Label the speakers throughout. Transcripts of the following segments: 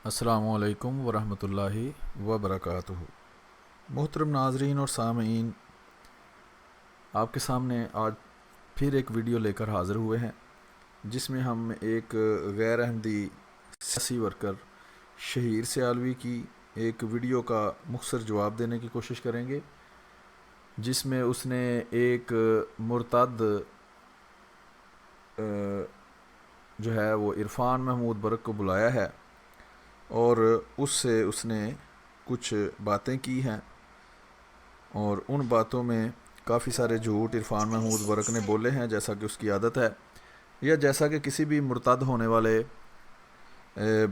Speaker 1: السلام علیکم ورحمۃ اللہ وبرکاتہ۔ محترم ناظرین اور سامعین، آپ کے سامنے آج پھر ایک ویڈیو لے کر حاضر ہوئے ہیں، جس میں ہم ایک غیر احمدی سیاسی ورکر شہیر سیالوی کی ایک ویڈیو کا مختصر جواب دینے کی کوشش کریں گے، جس میں اس نے ایک مرتد جو ہے وہ عرفان محمود برق کو بلایا ہے اور اس سے اس نے کچھ باتیں کی ہیں، اور ان باتوں میں کافی سارے جھوٹ عرفان محمود برق نے بولے ہیں، جیسا کہ اس کی عادت ہے، یا جیسا کہ کسی بھی مرتد ہونے والے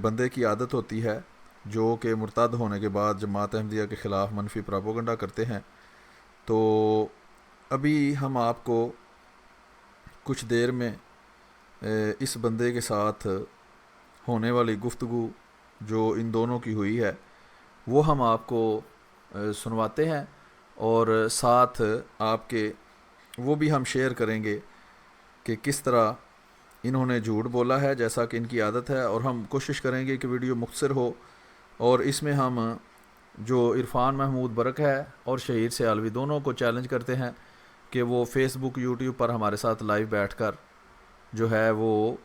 Speaker 1: بندے کی عادت ہوتی ہے، جو کہ مرتد ہونے کے بعد جماعت احمدیہ کے خلاف منفی پراپوگنڈا کرتے ہیں۔ تو ابھی ہم آپ کو کچھ دیر میں اس بندے کے ساتھ ہونے والی گفتگو جو ان دونوں کی ہوئی ہے وہ ہم آپ کو سنواتے ہیں، اور ساتھ آپ کے وہ بھی ہم شیئر کریں گے کہ کس طرح انہوں نے جھوٹ بولا ہے جیسا کہ ان کی عادت ہے، اور ہم کوشش کریں گے کہ ویڈیو مختصر ہو، اور اس میں ہم جو عرفان محمود برق ہے اور شہیر سیالوی دونوں کو چیلنج کرتے ہیں کہ وہ فیس بک یوٹیوب پر ہمارے ساتھ لائیو بیٹھ کر جو ہے وہ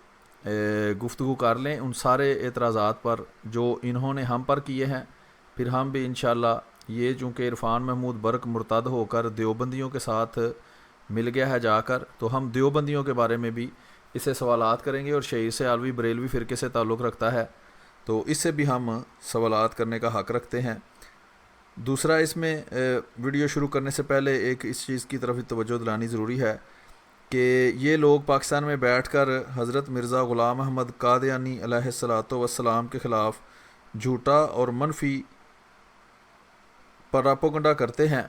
Speaker 1: گفتگو کر لیں ان سارے اعتراضات پر جو انہوں نے ہم پر کیے ہیں۔ پھر ہم بھی انشاءاللہ، یہ چونکہ عرفان محمود برق مرتد ہو کر دیوبندیوں کے ساتھ مل گیا ہے جا کر، تو ہم دیوبندیوں کے بارے میں بھی اسے سوالات کریں گے، اور شہیر سیالوی بریلوی فرقے سے تعلق رکھتا ہے تو اس سے بھی ہم سوالات کرنے کا حق رکھتے ہیں۔ دوسرا، اس میں ویڈیو شروع کرنے سے پہلے ایک اس چیز کی طرف توجہ دلانی ضروری ہے کہ یہ لوگ پاکستان میں بیٹھ کر حضرت مرزا غلام احمد قادیانی علیہ الصلوۃ والسلام کے خلاف جھوٹا اور منفی پراپوگنڈا کرتے ہیں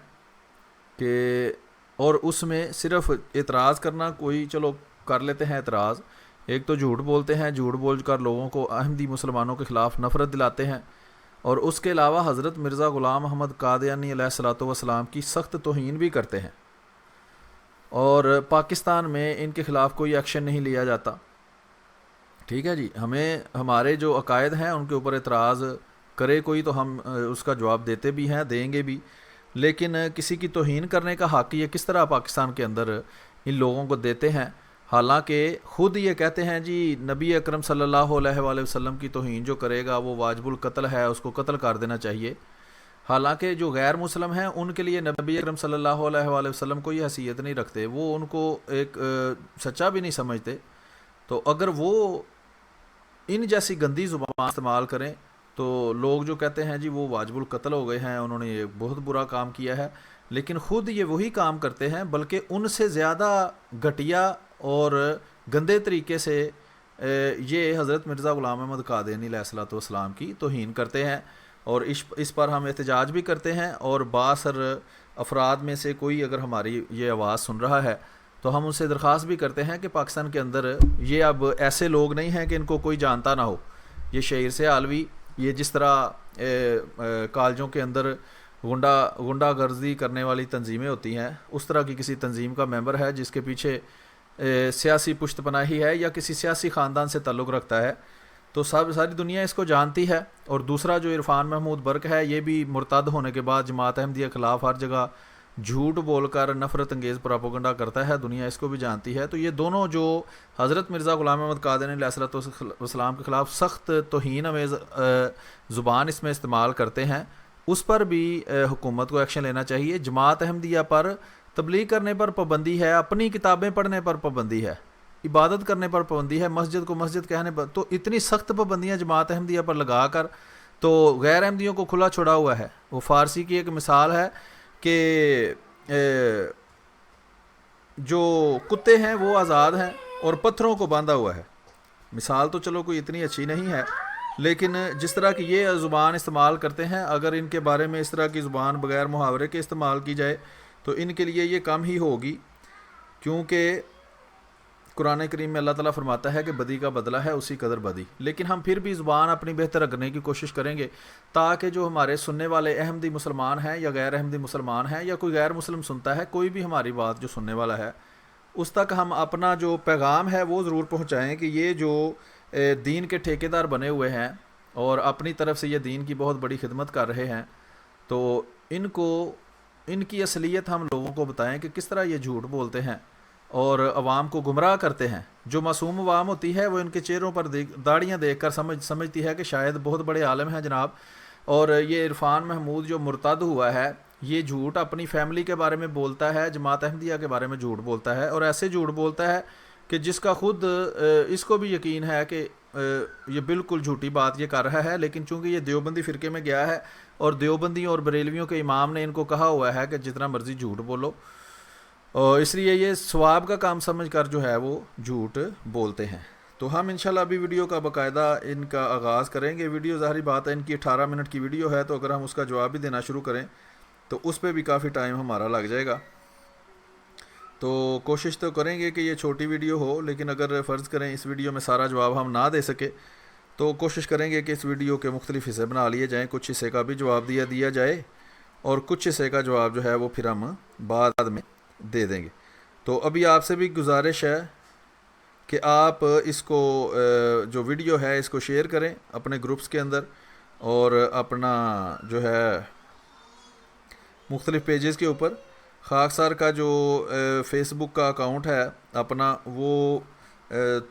Speaker 1: کہ، اور اس میں صرف اعتراض کرنا، کوئی چلو کر لیتے ہیں اعتراض، ایک تو جھوٹ بولتے ہیں، جھوٹ بول کر لوگوں کو احمدی مسلمانوں کے خلاف نفرت دلاتے ہیں، اور اس کے علاوہ حضرت مرزا غلام احمد قادیانی علیہ الصلوۃ والسلام کی سخت توہین بھی کرتے ہیں، اور پاکستان میں ان کے خلاف کوئی ایکشن نہیں لیا جاتا۔ ٹھیک ہے جی، ہمیں ہمارے جو عقائد ہیں ان کے اوپر اعتراض کرے کوئی تو ہم اس کا جواب دیتے بھی ہیں، دیں گے بھی، لیکن کسی کی توہین کرنے کا حق یہ کس طرح پاکستان کے اندر ان لوگوں کو دیتے ہیں، حالانکہ خود یہ کہتے ہیں جی نبی اکرم صلی اللہ علیہ وآلہ وسلم کی توہین جو کرے گا وہ واجب القتل ہے، اس کو قتل کر دینا چاہیے، حالانکہ جو غیر مسلم ہیں ان کے لیے نبی اکرم صلی اللہ علیہ وآلہ وسلم کوئی حیثیت نہیں رکھتے، وہ ان کو ایک سچا بھی نہیں سمجھتے۔ تو اگر وہ ان جیسی گندی زبان استعمال کریں تو لوگ جو کہتے ہیں جی وہ واجب القتل ہو گئے ہیں، انہوں نے یہ بہت برا کام کیا ہے، لیکن خود یہ وہی کام کرتے ہیں، بلکہ ان سے زیادہ گھٹیا اور گندے طریقے سے یہ حضرت مرزا غلام احمد قادیانی علیہ الصلوۃ والسلام کی توہین کرتے ہیں، اور اس پر ہم احتجاج بھی کرتے ہیں، اور بااثر افراد میں سے کوئی اگر ہماری یہ آواز سن رہا ہے تو ہم ان سے درخواست بھی کرتے ہیں کہ پاکستان کے اندر یہ اب ایسے لوگ نہیں ہیں کہ ان کو کوئی جانتا نہ ہو۔ یہ شہیر سیالوی، یہ جس طرح کالجوں کے اندر غنڈہ گردی کرنے والی تنظیمیں ہوتی ہیں، اس طرح کی کسی تنظیم کا ممبر ہے جس کے پیچھے سیاسی پشت پناہی ہے یا کسی سیاسی خاندان سے تعلق رکھتا ہے، تو ساری دنیا اس کو جانتی ہے۔ اور دوسرا جو عرفان محمود برق ہے، یہ بھی مرتد ہونے کے بعد جماعت احمدیہ کے خلاف ہر جگہ جھوٹ بول کر نفرت انگیز پراپوگنڈا کرتا ہے، دنیا اس کو بھی جانتی ہے۔ تو یہ دونوں جو حضرت مرزا غلام احمد قادیانی علیہ الصلوۃ والسلام کے خلاف سخت توہین امیز زبان اس میں استعمال کرتے ہیں، اس پر بھی حکومت کو ایکشن لینا چاہیے۔ جماعت احمدیہ پر تبلیغ کرنے پر پابندی ہے، اپنی کتابیں پڑھنے پر پابندی ہے، عبادت کرنے پر پابندی ہے، مسجد کو مسجد کہنے پر، تو اتنی سخت پابندیاں جماعت احمدیہ پر لگا کر تو غیر احمدیوں کو کھلا چھوڑا ہوا ہے۔ وہ فارسی کی ایک مثال ہے کہ جو کتے ہیں وہ آزاد ہیں اور پتھروں کو باندھا ہوا ہے۔ مثال تو چلو کوئی اتنی اچھی نہیں ہے، لیکن جس طرح کی یہ زبان استعمال کرتے ہیں، اگر ان کے بارے میں اس طرح کی زبان بغیر محاورے کے استعمال کی جائے تو ان کے لیے یہ کم ہی ہوگی، کیونکہ قرآن کریم میں اللہ تعالیٰ فرماتا ہے کہ بدی کا بدلہ ہے اسی قدر بدی، لیکن ہم پھر بھی زبان اپنی بہتر رکھنے کی کوشش کریں گے تاکہ جو ہمارے سننے والے احمدی مسلمان ہیں یا غیر احمدی مسلمان ہیں یا کوئی غیر مسلم سنتا ہے، کوئی بھی ہماری بات جو سننے والا ہے، اس تک ہم اپنا جو پیغام ہے وہ ضرور پہنچائیں کہ یہ جو دین کے ٹھیکیدار بنے ہوئے ہیں اور اپنی طرف سے یہ دین کی بہت بڑی خدمت کر رہے ہیں، تو ان کی اصلیت ہم لوگوں کو بتائیں کہ کس طرح یہ جھوٹ بولتے ہیں اور عوام کو گمراہ کرتے ہیں۔ جو معصوم عوام ہوتی ہے وہ ان کے چہروں پر داڑیاں دیکھ کر سمجھتی ہے کہ شاید بہت بڑے عالم ہیں جناب، اور یہ عرفان محمود جو مرتد ہوا ہے یہ جھوٹ اپنی فیملی کے بارے میں بولتا ہے، جماعت احمدیہ کے بارے میں جھوٹ بولتا ہے، اور ایسے جھوٹ بولتا ہے کہ جس کا خود اس کو بھی یقین ہے کہ یہ بالکل جھوٹی بات یہ کر رہا ہے، لیکن چونکہ یہ دیوبندی فرقے میں گیا ہے اور دیوبندیوں اور بریلویوں کے امام نے ان کو کہا ہوا ہے کہ جتنا مرضی جھوٹ بولو، اور اس لیے یہ ثواب کا کام سمجھ کر جو ہے وہ جھوٹ بولتے ہیں۔ تو ہم انشاءاللہ ابھی ویڈیو کا باقاعدہ ان کا آغاز کریں گے۔ ویڈیو ظاہری بات ہے ان کی 18 منٹ کی ویڈیو ہے، تو اگر ہم اس کا جواب بھی دینا شروع کریں تو اس پہ بھی کافی ٹائم ہمارا لگ جائے گا، تو کوشش تو کریں گے کہ یہ چھوٹی ویڈیو ہو، لیکن اگر فرض کریں اس ویڈیو میں سارا جواب ہم نہ دے سکے تو کوشش کریں گے کہ اس ویڈیو کے مختلف حصے بنا لیے جائیں، کچھ حصے کا بھی جواب دیا جائے اور کچھ حصے کا جواب جو ہے وہ پھر ہم بعد میں دے دیں گے۔ تو ابھی آپ سے بھی گزارش ہے کہ آپ اس کو جو ویڈیو ہے اس کو شیئر کریں اپنے گروپس کے اندر، اور اپنا جو ہے مختلف پیجز کے اوپر۔ خاکسار کا جو فیس بک کا اکاؤنٹ ہے اپنا، وہ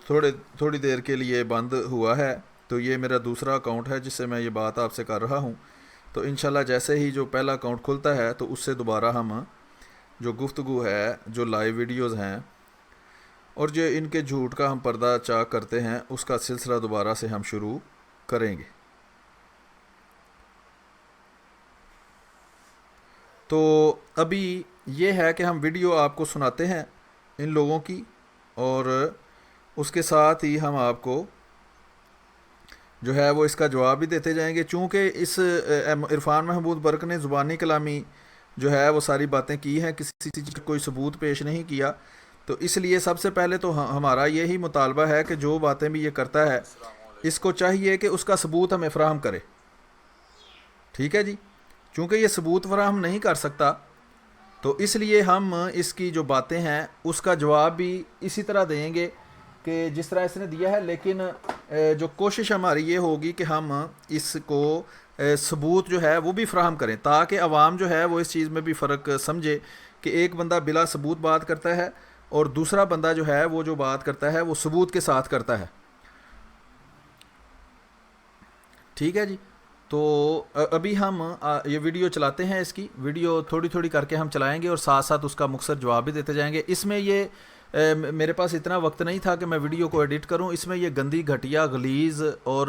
Speaker 1: تھوڑی دیر کے لیے بند ہوا ہے، تو یہ میرا دوسرا اکاؤنٹ ہے جس سے میں یہ بات آپ سے کر رہا ہوں۔ تو انشاءاللہ جیسے ہی جو پہلا اکاؤنٹ کھلتا ہے تو اس سے دوبارہ ہم جو گفتگو ہے، جو لائیو ویڈیوز ہیں اور جو ان کے جھوٹ کا ہم پردہ چاک کرتے ہیں، اس کا سلسلہ دوبارہ سے ہم شروع کریں گے۔ تو ابھی یہ ہے کہ ہم ویڈیو آپ کو سناتے ہیں ان لوگوں کی، اور اس کے ساتھ ہی ہم آپ کو جو ہے وہ اس کا جواب بھی دیتے جائیں گے۔ چونکہ اس عرفان محمود برق نے زبانی کلامی جو ہے وہ ساری باتیں کی ہیں، کسی چیز کا کوئی ثبوت پیش نہیں کیا، تو اس لیے سب سے پہلے تو ہمارا یہی مطالبہ ہے کہ جو باتیں بھی یہ کرتا ہے اس کو چاہیے کہ اس کا ثبوت ہمیں فراہم کرے، ٹھیک ہے جی؟ چونکہ یہ ثبوت فراہم نہیں کر سکتا، تو اس لیے ہم اس کی جو باتیں ہیں اس کا جواب بھی اسی طرح دیں گے کہ جس طرح اس نے دیا ہے، لیکن جو کوشش ہماری یہ ہوگی کہ ہم اس کو ثبوت جو ہے وہ بھی فراہم کریں، تاکہ عوام جو ہے وہ اس چیز میں بھی فرق سمجھے کہ ایک بندہ بلا ثبوت بات کرتا ہے اور دوسرا بندہ جو ہے وہ جو بات کرتا ہے وہ ثبوت کے ساتھ کرتا ہے، ٹھیک ہے جی؟ تو ابھی ہم یہ ویڈیو چلاتے ہیں، اس کی ویڈیو تھوڑی تھوڑی کر کے ہم چلائیں گے اور ساتھ ساتھ اس کا مختصر جواب بھی دیتے جائیں گے۔ اس میں یہ میرے پاس اتنا وقت نہیں تھا کہ میں ویڈیو کو ایڈٹ کروں، اس میں یہ گندی گھٹیا غلیظ اور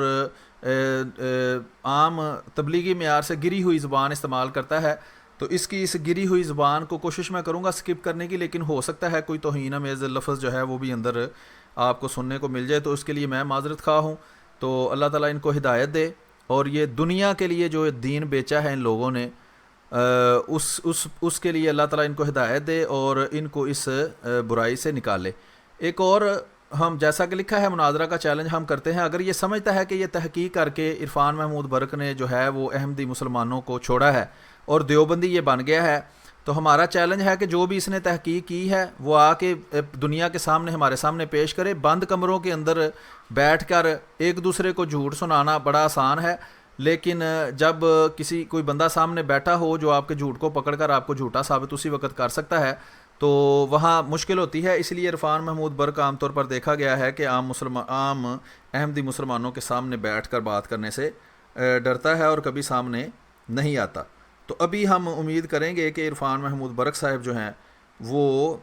Speaker 1: عام تبلیغی معیار سے گری ہوئی زبان استعمال کرتا ہے، تو اس کی اس گری ہوئی زبان کو کوشش میں کروں گا سکپ کرنے کی، لیکن ہو سکتا ہے کوئی توہین آمیز لفظ جو ہے وہ بھی اندر آپ کو سننے کو مل جائے، تو اس کے لیے میں معذرت خواہ ہوں۔ تو اللہ تعالیٰ ان کو ہدایت دے، اور یہ دنیا کے لیے جو دین بیچا ہے ان لوگوں نے، اس کے لیے اللہ تعالیٰ ان کو ہدایت دے اور ان کو اس برائی سے نکالے۔ ایک اور ہم جیسا کہ لکھا ہے مناظرہ کا چیلنج ہم کرتے ہیں، اگر یہ سمجھتا ہے کہ یہ تحقیق کر کے عرفان محمود برق نے جو ہے وہ احمدی مسلمانوں کو چھوڑا ہے اور دیوبندی یہ بن گیا ہے، تو ہمارا چیلنج ہے کہ جو بھی اس نے تحقیق کی ہے وہ آ کے دنیا کے سامنے ہمارے سامنے پیش کرے۔ بند کمروں کے اندر بیٹھ کر ایک دوسرے کو جھوٹ سنانا بڑا آسان ہے، لیکن جب کوئی بندہ سامنے بیٹھا ہو جو آپ کے جھوٹ کو پکڑ کر آپ کو جھوٹا ثابت اسی وقت کر سکتا ہے، تو وہاں مشکل ہوتی ہے۔ اس لیے عرفان محمود برق عام طور پر دیکھا گیا ہے کہ عام احمدی مسلمانوں کے سامنے بیٹھ کر بات کرنے سے ڈرتا ہے اور کبھی سامنے نہیں آتا۔ تو ابھی ہم امید کریں گے کہ عرفان محمود برق صاحب جو ہیں وہ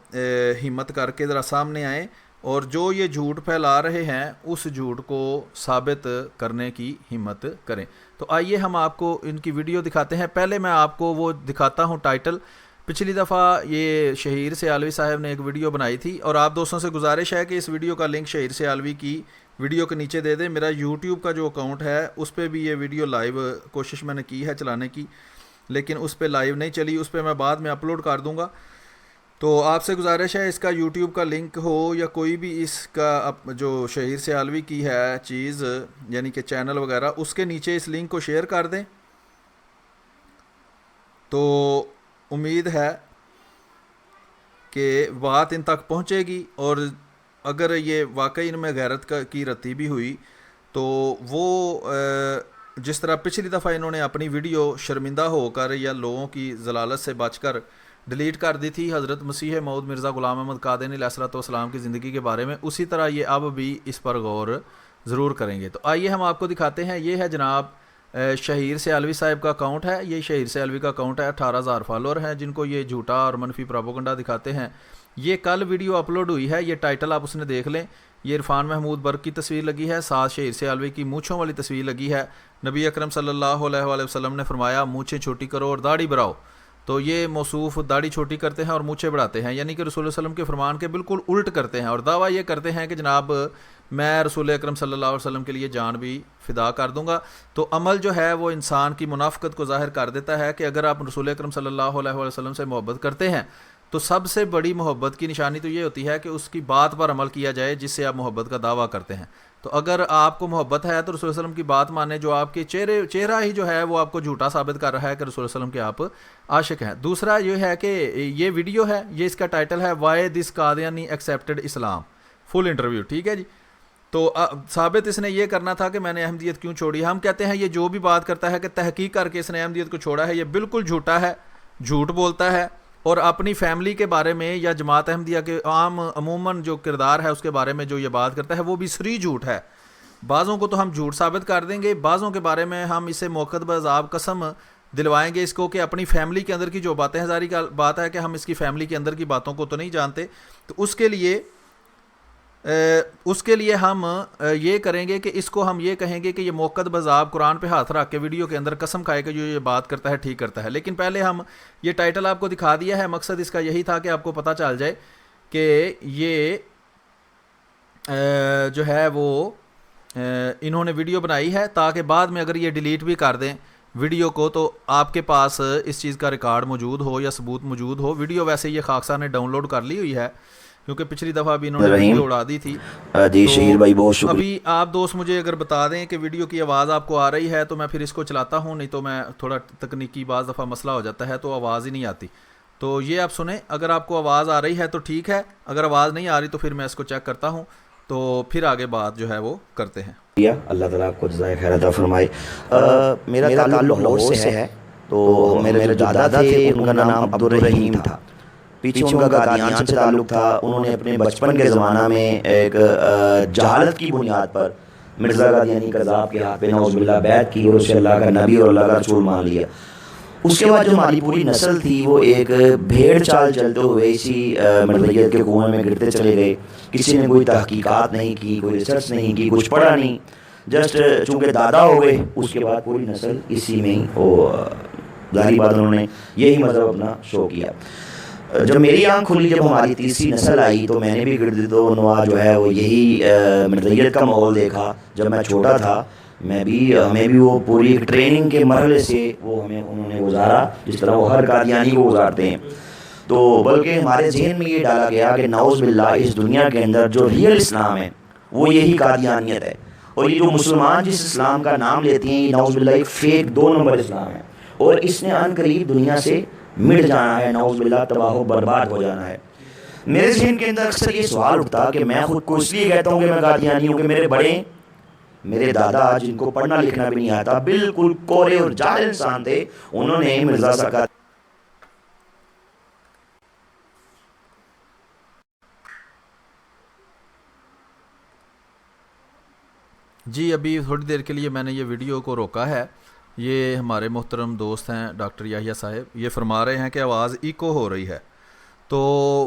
Speaker 1: ہمت کر کے ذرا سامنے آئیں اور جو یہ جھوٹ پھیلا رہے ہیں اس جھوٹ کو ثابت کرنے کی ہمت کریں۔ تو آئیے ہم آپ کو ان کی ویڈیو دکھاتے ہیں۔ پہلے میں آپ کو وہ دکھاتا ہوں ٹائٹل۔ پچھلی دفعہ یہ شہیر سیالوی صاحب نے ایک ویڈیو بنائی تھی، اور آپ دوستوں سے گزارش ہے کہ اس ویڈیو کا لنک شہیر سیالوی کی ویڈیو کے نیچے دے دیں۔ میرا یوٹیوب کا جو اکاؤنٹ ہے اس پہ بھی یہ ویڈیو لائیو کوشش میں نے کی ہے چلانے کی، لیکن اس پہ لائیو نہیں چلی، اس پہ میں بعد میں اپلوڈ کر دوں گا۔ تو آپ سے گزارش ہے اس کا یوٹیوب کا لنک ہو یا کوئی بھی اس کا جو شہیر سیالوی کی ہے چیز یعنی کہ چینل وغیرہ، اس کے نیچے اس لنک کو شیئر کر دیں، تو امید ہے کہ بات ان تک پہنچے گی، اور اگر یہ واقعی ان میں غیرت کی رتی بھی ہوئی تو وہ جس طرح پچھلی دفعہ انہوں نے اپنی ویڈیو شرمندہ ہو کر یا لوگوں کی ضلالت سے بچ کر ڈیلیٹ کر دی تھی حضرت مسیح موعود مرزا غلام احمد قادیانی علیہ الصلوۃ والسلام کی زندگی کے بارے میں، اسی طرح یہ اب بھی اس پر غور ضرور کریں گے۔ تو آئیے ہم آپ کو دکھاتے ہیں، یہ ہے جناب شہیر سیالوی صاحب کا اکاؤنٹ ہے، یہ شہیر سیالوی کا اکاؤنٹ ہے، 18,000 فالوور ہیں جن کو یہ جھوٹا اور منفی پروپیگنڈا دکھاتے ہیں۔ یہ کل ویڈیو اپلوڈ ہوئی ہے، یہ ٹائٹل آپ اس نے دیکھ لیں، یہ عرفان محمود برق کی تصویر لگی ہے، ساتھ شہیر سیالوی کی مونچھوں والی تصویر لگی ہے۔ نبی اکرم صلی اللہ علیہ وآلہ وسلم نے فرمایا مونچھیں چھوٹی کرو اور داڑھی بڑھاؤ، تو یہ موصوف داڑھی چھوٹی کرتے ہیں اور مونچھیں بڑھاتے ہیں، یعنی کہ رسول اللہ علیہ وسلم کے فرمان کے بالکل الٹ کرتے ہیں، اور دعویٰ یہ کرتے ہیں کہ جناب میں رسول اکرم صلی اللہ علیہ وسلم کے لیے جان بھی فدا کر دوں گا۔ تو عمل جو ہے وہ انسان کی منافقت کو ظاہر کر دیتا ہے کہ اگر آپ رسول اکرم صلی اللہ علیہ وسلم سے محبت کرتے ہیں تو سب سے بڑی محبت کی نشانی تو یہ ہوتی ہے کہ اس کی بات پر عمل کیا جائے جس سے آپ محبت کا دعویٰ کرتے ہیں۔ تو اگر آپ کو محبت ہے تو رسول اللہ علیہ وسلم کی بات مانیں، جو آپ کے چہرہ ہی جو ہے وہ آپ کو جھوٹا ثابت کر رہا ہے کہ رسول اللہ علیہ وسلم کے آپ عاشق ہیں۔ دوسرا یہ ہے کہ یہ ویڈیو ہے، یہ اس کا ٹائٹل ہے why this Qadiani accepted Islam, full interview, ٹھیک ہے جی۔ تو ثابت اس نے یہ کرنا تھا کہ میں نے احمدیت کیوں چھوڑی۔ ہم کہتے ہیں یہ جو بھی بات کرتا ہے کہ تحقیق کر کے اس نے احمدیت کو چھوڑا ہے، یہ بالکل جھوٹا ہے، جھوٹ بولتا ہے، اور اپنی فیملی کے بارے میں یا جماعت احمدیہ کے عموماً جو کردار ہے اس کے بارے میں جو یہ بات کرتا ہے وہ بھی صریح جھوٹ ہے۔ بعضوں کو تو ہم جھوٹ ثابت کر دیں گے، بعضوں کے بارے میں ہم اسے موقع بعذاب قسم دلوائیں گے اس کو کہ اپنی فیملی کے اندر کی جو باتیں ہیں، ظاہری کا بات ہے کہ ہم اس کی فیملی کے اندر کی باتوں کو تو نہیں جانتے، تو اس کے لیے ہم یہ کریں گے کہ اس کو ہم یہ کہیں گے کہ یہ موقع بذاب قرآن پہ ہاتھ رکھ کے ویڈیو کے اندر قسم کھائے کہ جو یہ بات کرتا ہے ٹھیک کرتا ہے۔ لیکن پہلے ہم یہ ٹائٹل آپ کو دکھا دیا ہے، مقصد اس کا یہی تھا کہ آپ کو پتہ چل جائے کہ یہ جو ہے وہ انہوں نے ویڈیو بنائی ہے، تاکہ بعد میں اگر یہ ڈیلیٹ بھی کر دیں ویڈیو کو تو آپ کے پاس اس چیز کا ریکارڈ موجود ہو یا ثبوت موجود ہو۔ ویڈیو ویسے یہ خاکسار نے ڈاؤن لوڈ کر لی ہوئی ہے کیونکہ پچھلی دفعہ بھی انہوں نے ویڈیو اڑا دی تھی۔
Speaker 2: جی شہیر بھائی بہت شکریہ۔
Speaker 1: ابھی آپ دوست مجھے اگر بتا دیں کہ ویڈیو کی آواز آپ کو آ رہی ہے تو میں پھر اس کو چلاتا ہوں، نہیں تو میں تھوڑا تکنیکی بعض دفعہ مسئلہ ہو جاتا ہے تو آواز ہی نہیں آتی۔ تو یہ آپ سنیں، اگر آپ کو آواز آ رہی ہے تو ٹھیک ہے، اگر آواز نہیں آ رہی تو پھر میں اس کو چیک کرتا ہوں، تو پھر آگے بات جو ہے وہ کرتے ہیں۔
Speaker 2: اللہ تعالیٰ آپ کو جزائے خیر عطا فرمائے۔ میرا تعلق لاہور سے ہے، تو میرے جو دادا تھے ان کا نام عبدالرحیم تھا، پیچھے ان کا قادیان سے تعلق تھا۔ انہوں نے اپنے بچپن کے زمانہ میں ایک جہالت کی بنیاد پر مرزا قادیانی قذاب کے ہاتھ پہ نعوذ باللہ بیعت کی اور اسے اللہ کا نبی اور اللہ کا رسول مان لیا۔ اس کے بعد جو ہماری پوری نسل تھی وہ ایک بھیڑ چال چلتے ہوئے اسی مرضیت کے کنویں میں گرتے چلے گئے۔ کسی نے کوئی تحقیقات نہیں کی، کوئی ریسرچ نہیں کی، کچھ پڑھا نہیں، جسٹ چونکہ دادا ہو گئے اس کے بعد پوری نسل اسی میں ہی ظاہری بات انہوں نے یہی مذہب اپنا شو کیا۔ جب میری آنکھ کھلی، جب ہماری تیسری نسل آئی تو میں نے بھی گرد و نواح جو ہے وہ یہی مرضیت کا ماحول دیکھا۔ جب میں چھوٹا تھا ہمیں بھی وہ پوری ایک ٹریننگ کے مرحلے سے وہ انہوں نے گزارا جس طرح وہ ہر قادیانی کو گزارتے ہیں۔ تو بلکہ ہمارے ذہن میں یہ ڈالا گیا کہ نعوذ باللہ اس دنیا کے اندر جو ریئل اسلام ہے وہ یہی قادیانیت ہے، اور یہ جو مسلمان جس اسلام کا نام لیتے ہیں یہ نعوذ باللہ ایک فیک 2 نمبر اسلام ہے، اور اس نے ان قریب دنیا سے مٹ جانا ہے، نعوذ باللہ تباہ و برباد ہو جانا ہے۔ میرے ذہن کے اندر اکثر یہ سوال اٹھتا کہ میں خود کو اس لیے کہتا ہوں کہ میں قادیانی ہوں کہ میرے دادا جن کو پڑھنا لکھنا بھی نہیں آتا، بالکل کورے اور جاہل انسان تھے، انہوں نے مرزا سرکار
Speaker 1: جی ابھی تھوڑی دیر کے لیے میں نے یہ ویڈیو کو روکا ہے۔ یہ ہمارے محترم دوست ہیں ڈاکٹر یحییٰ صاحب، یہ فرما رہے ہیں کہ آواز ایکو ہو رہی ہے، تو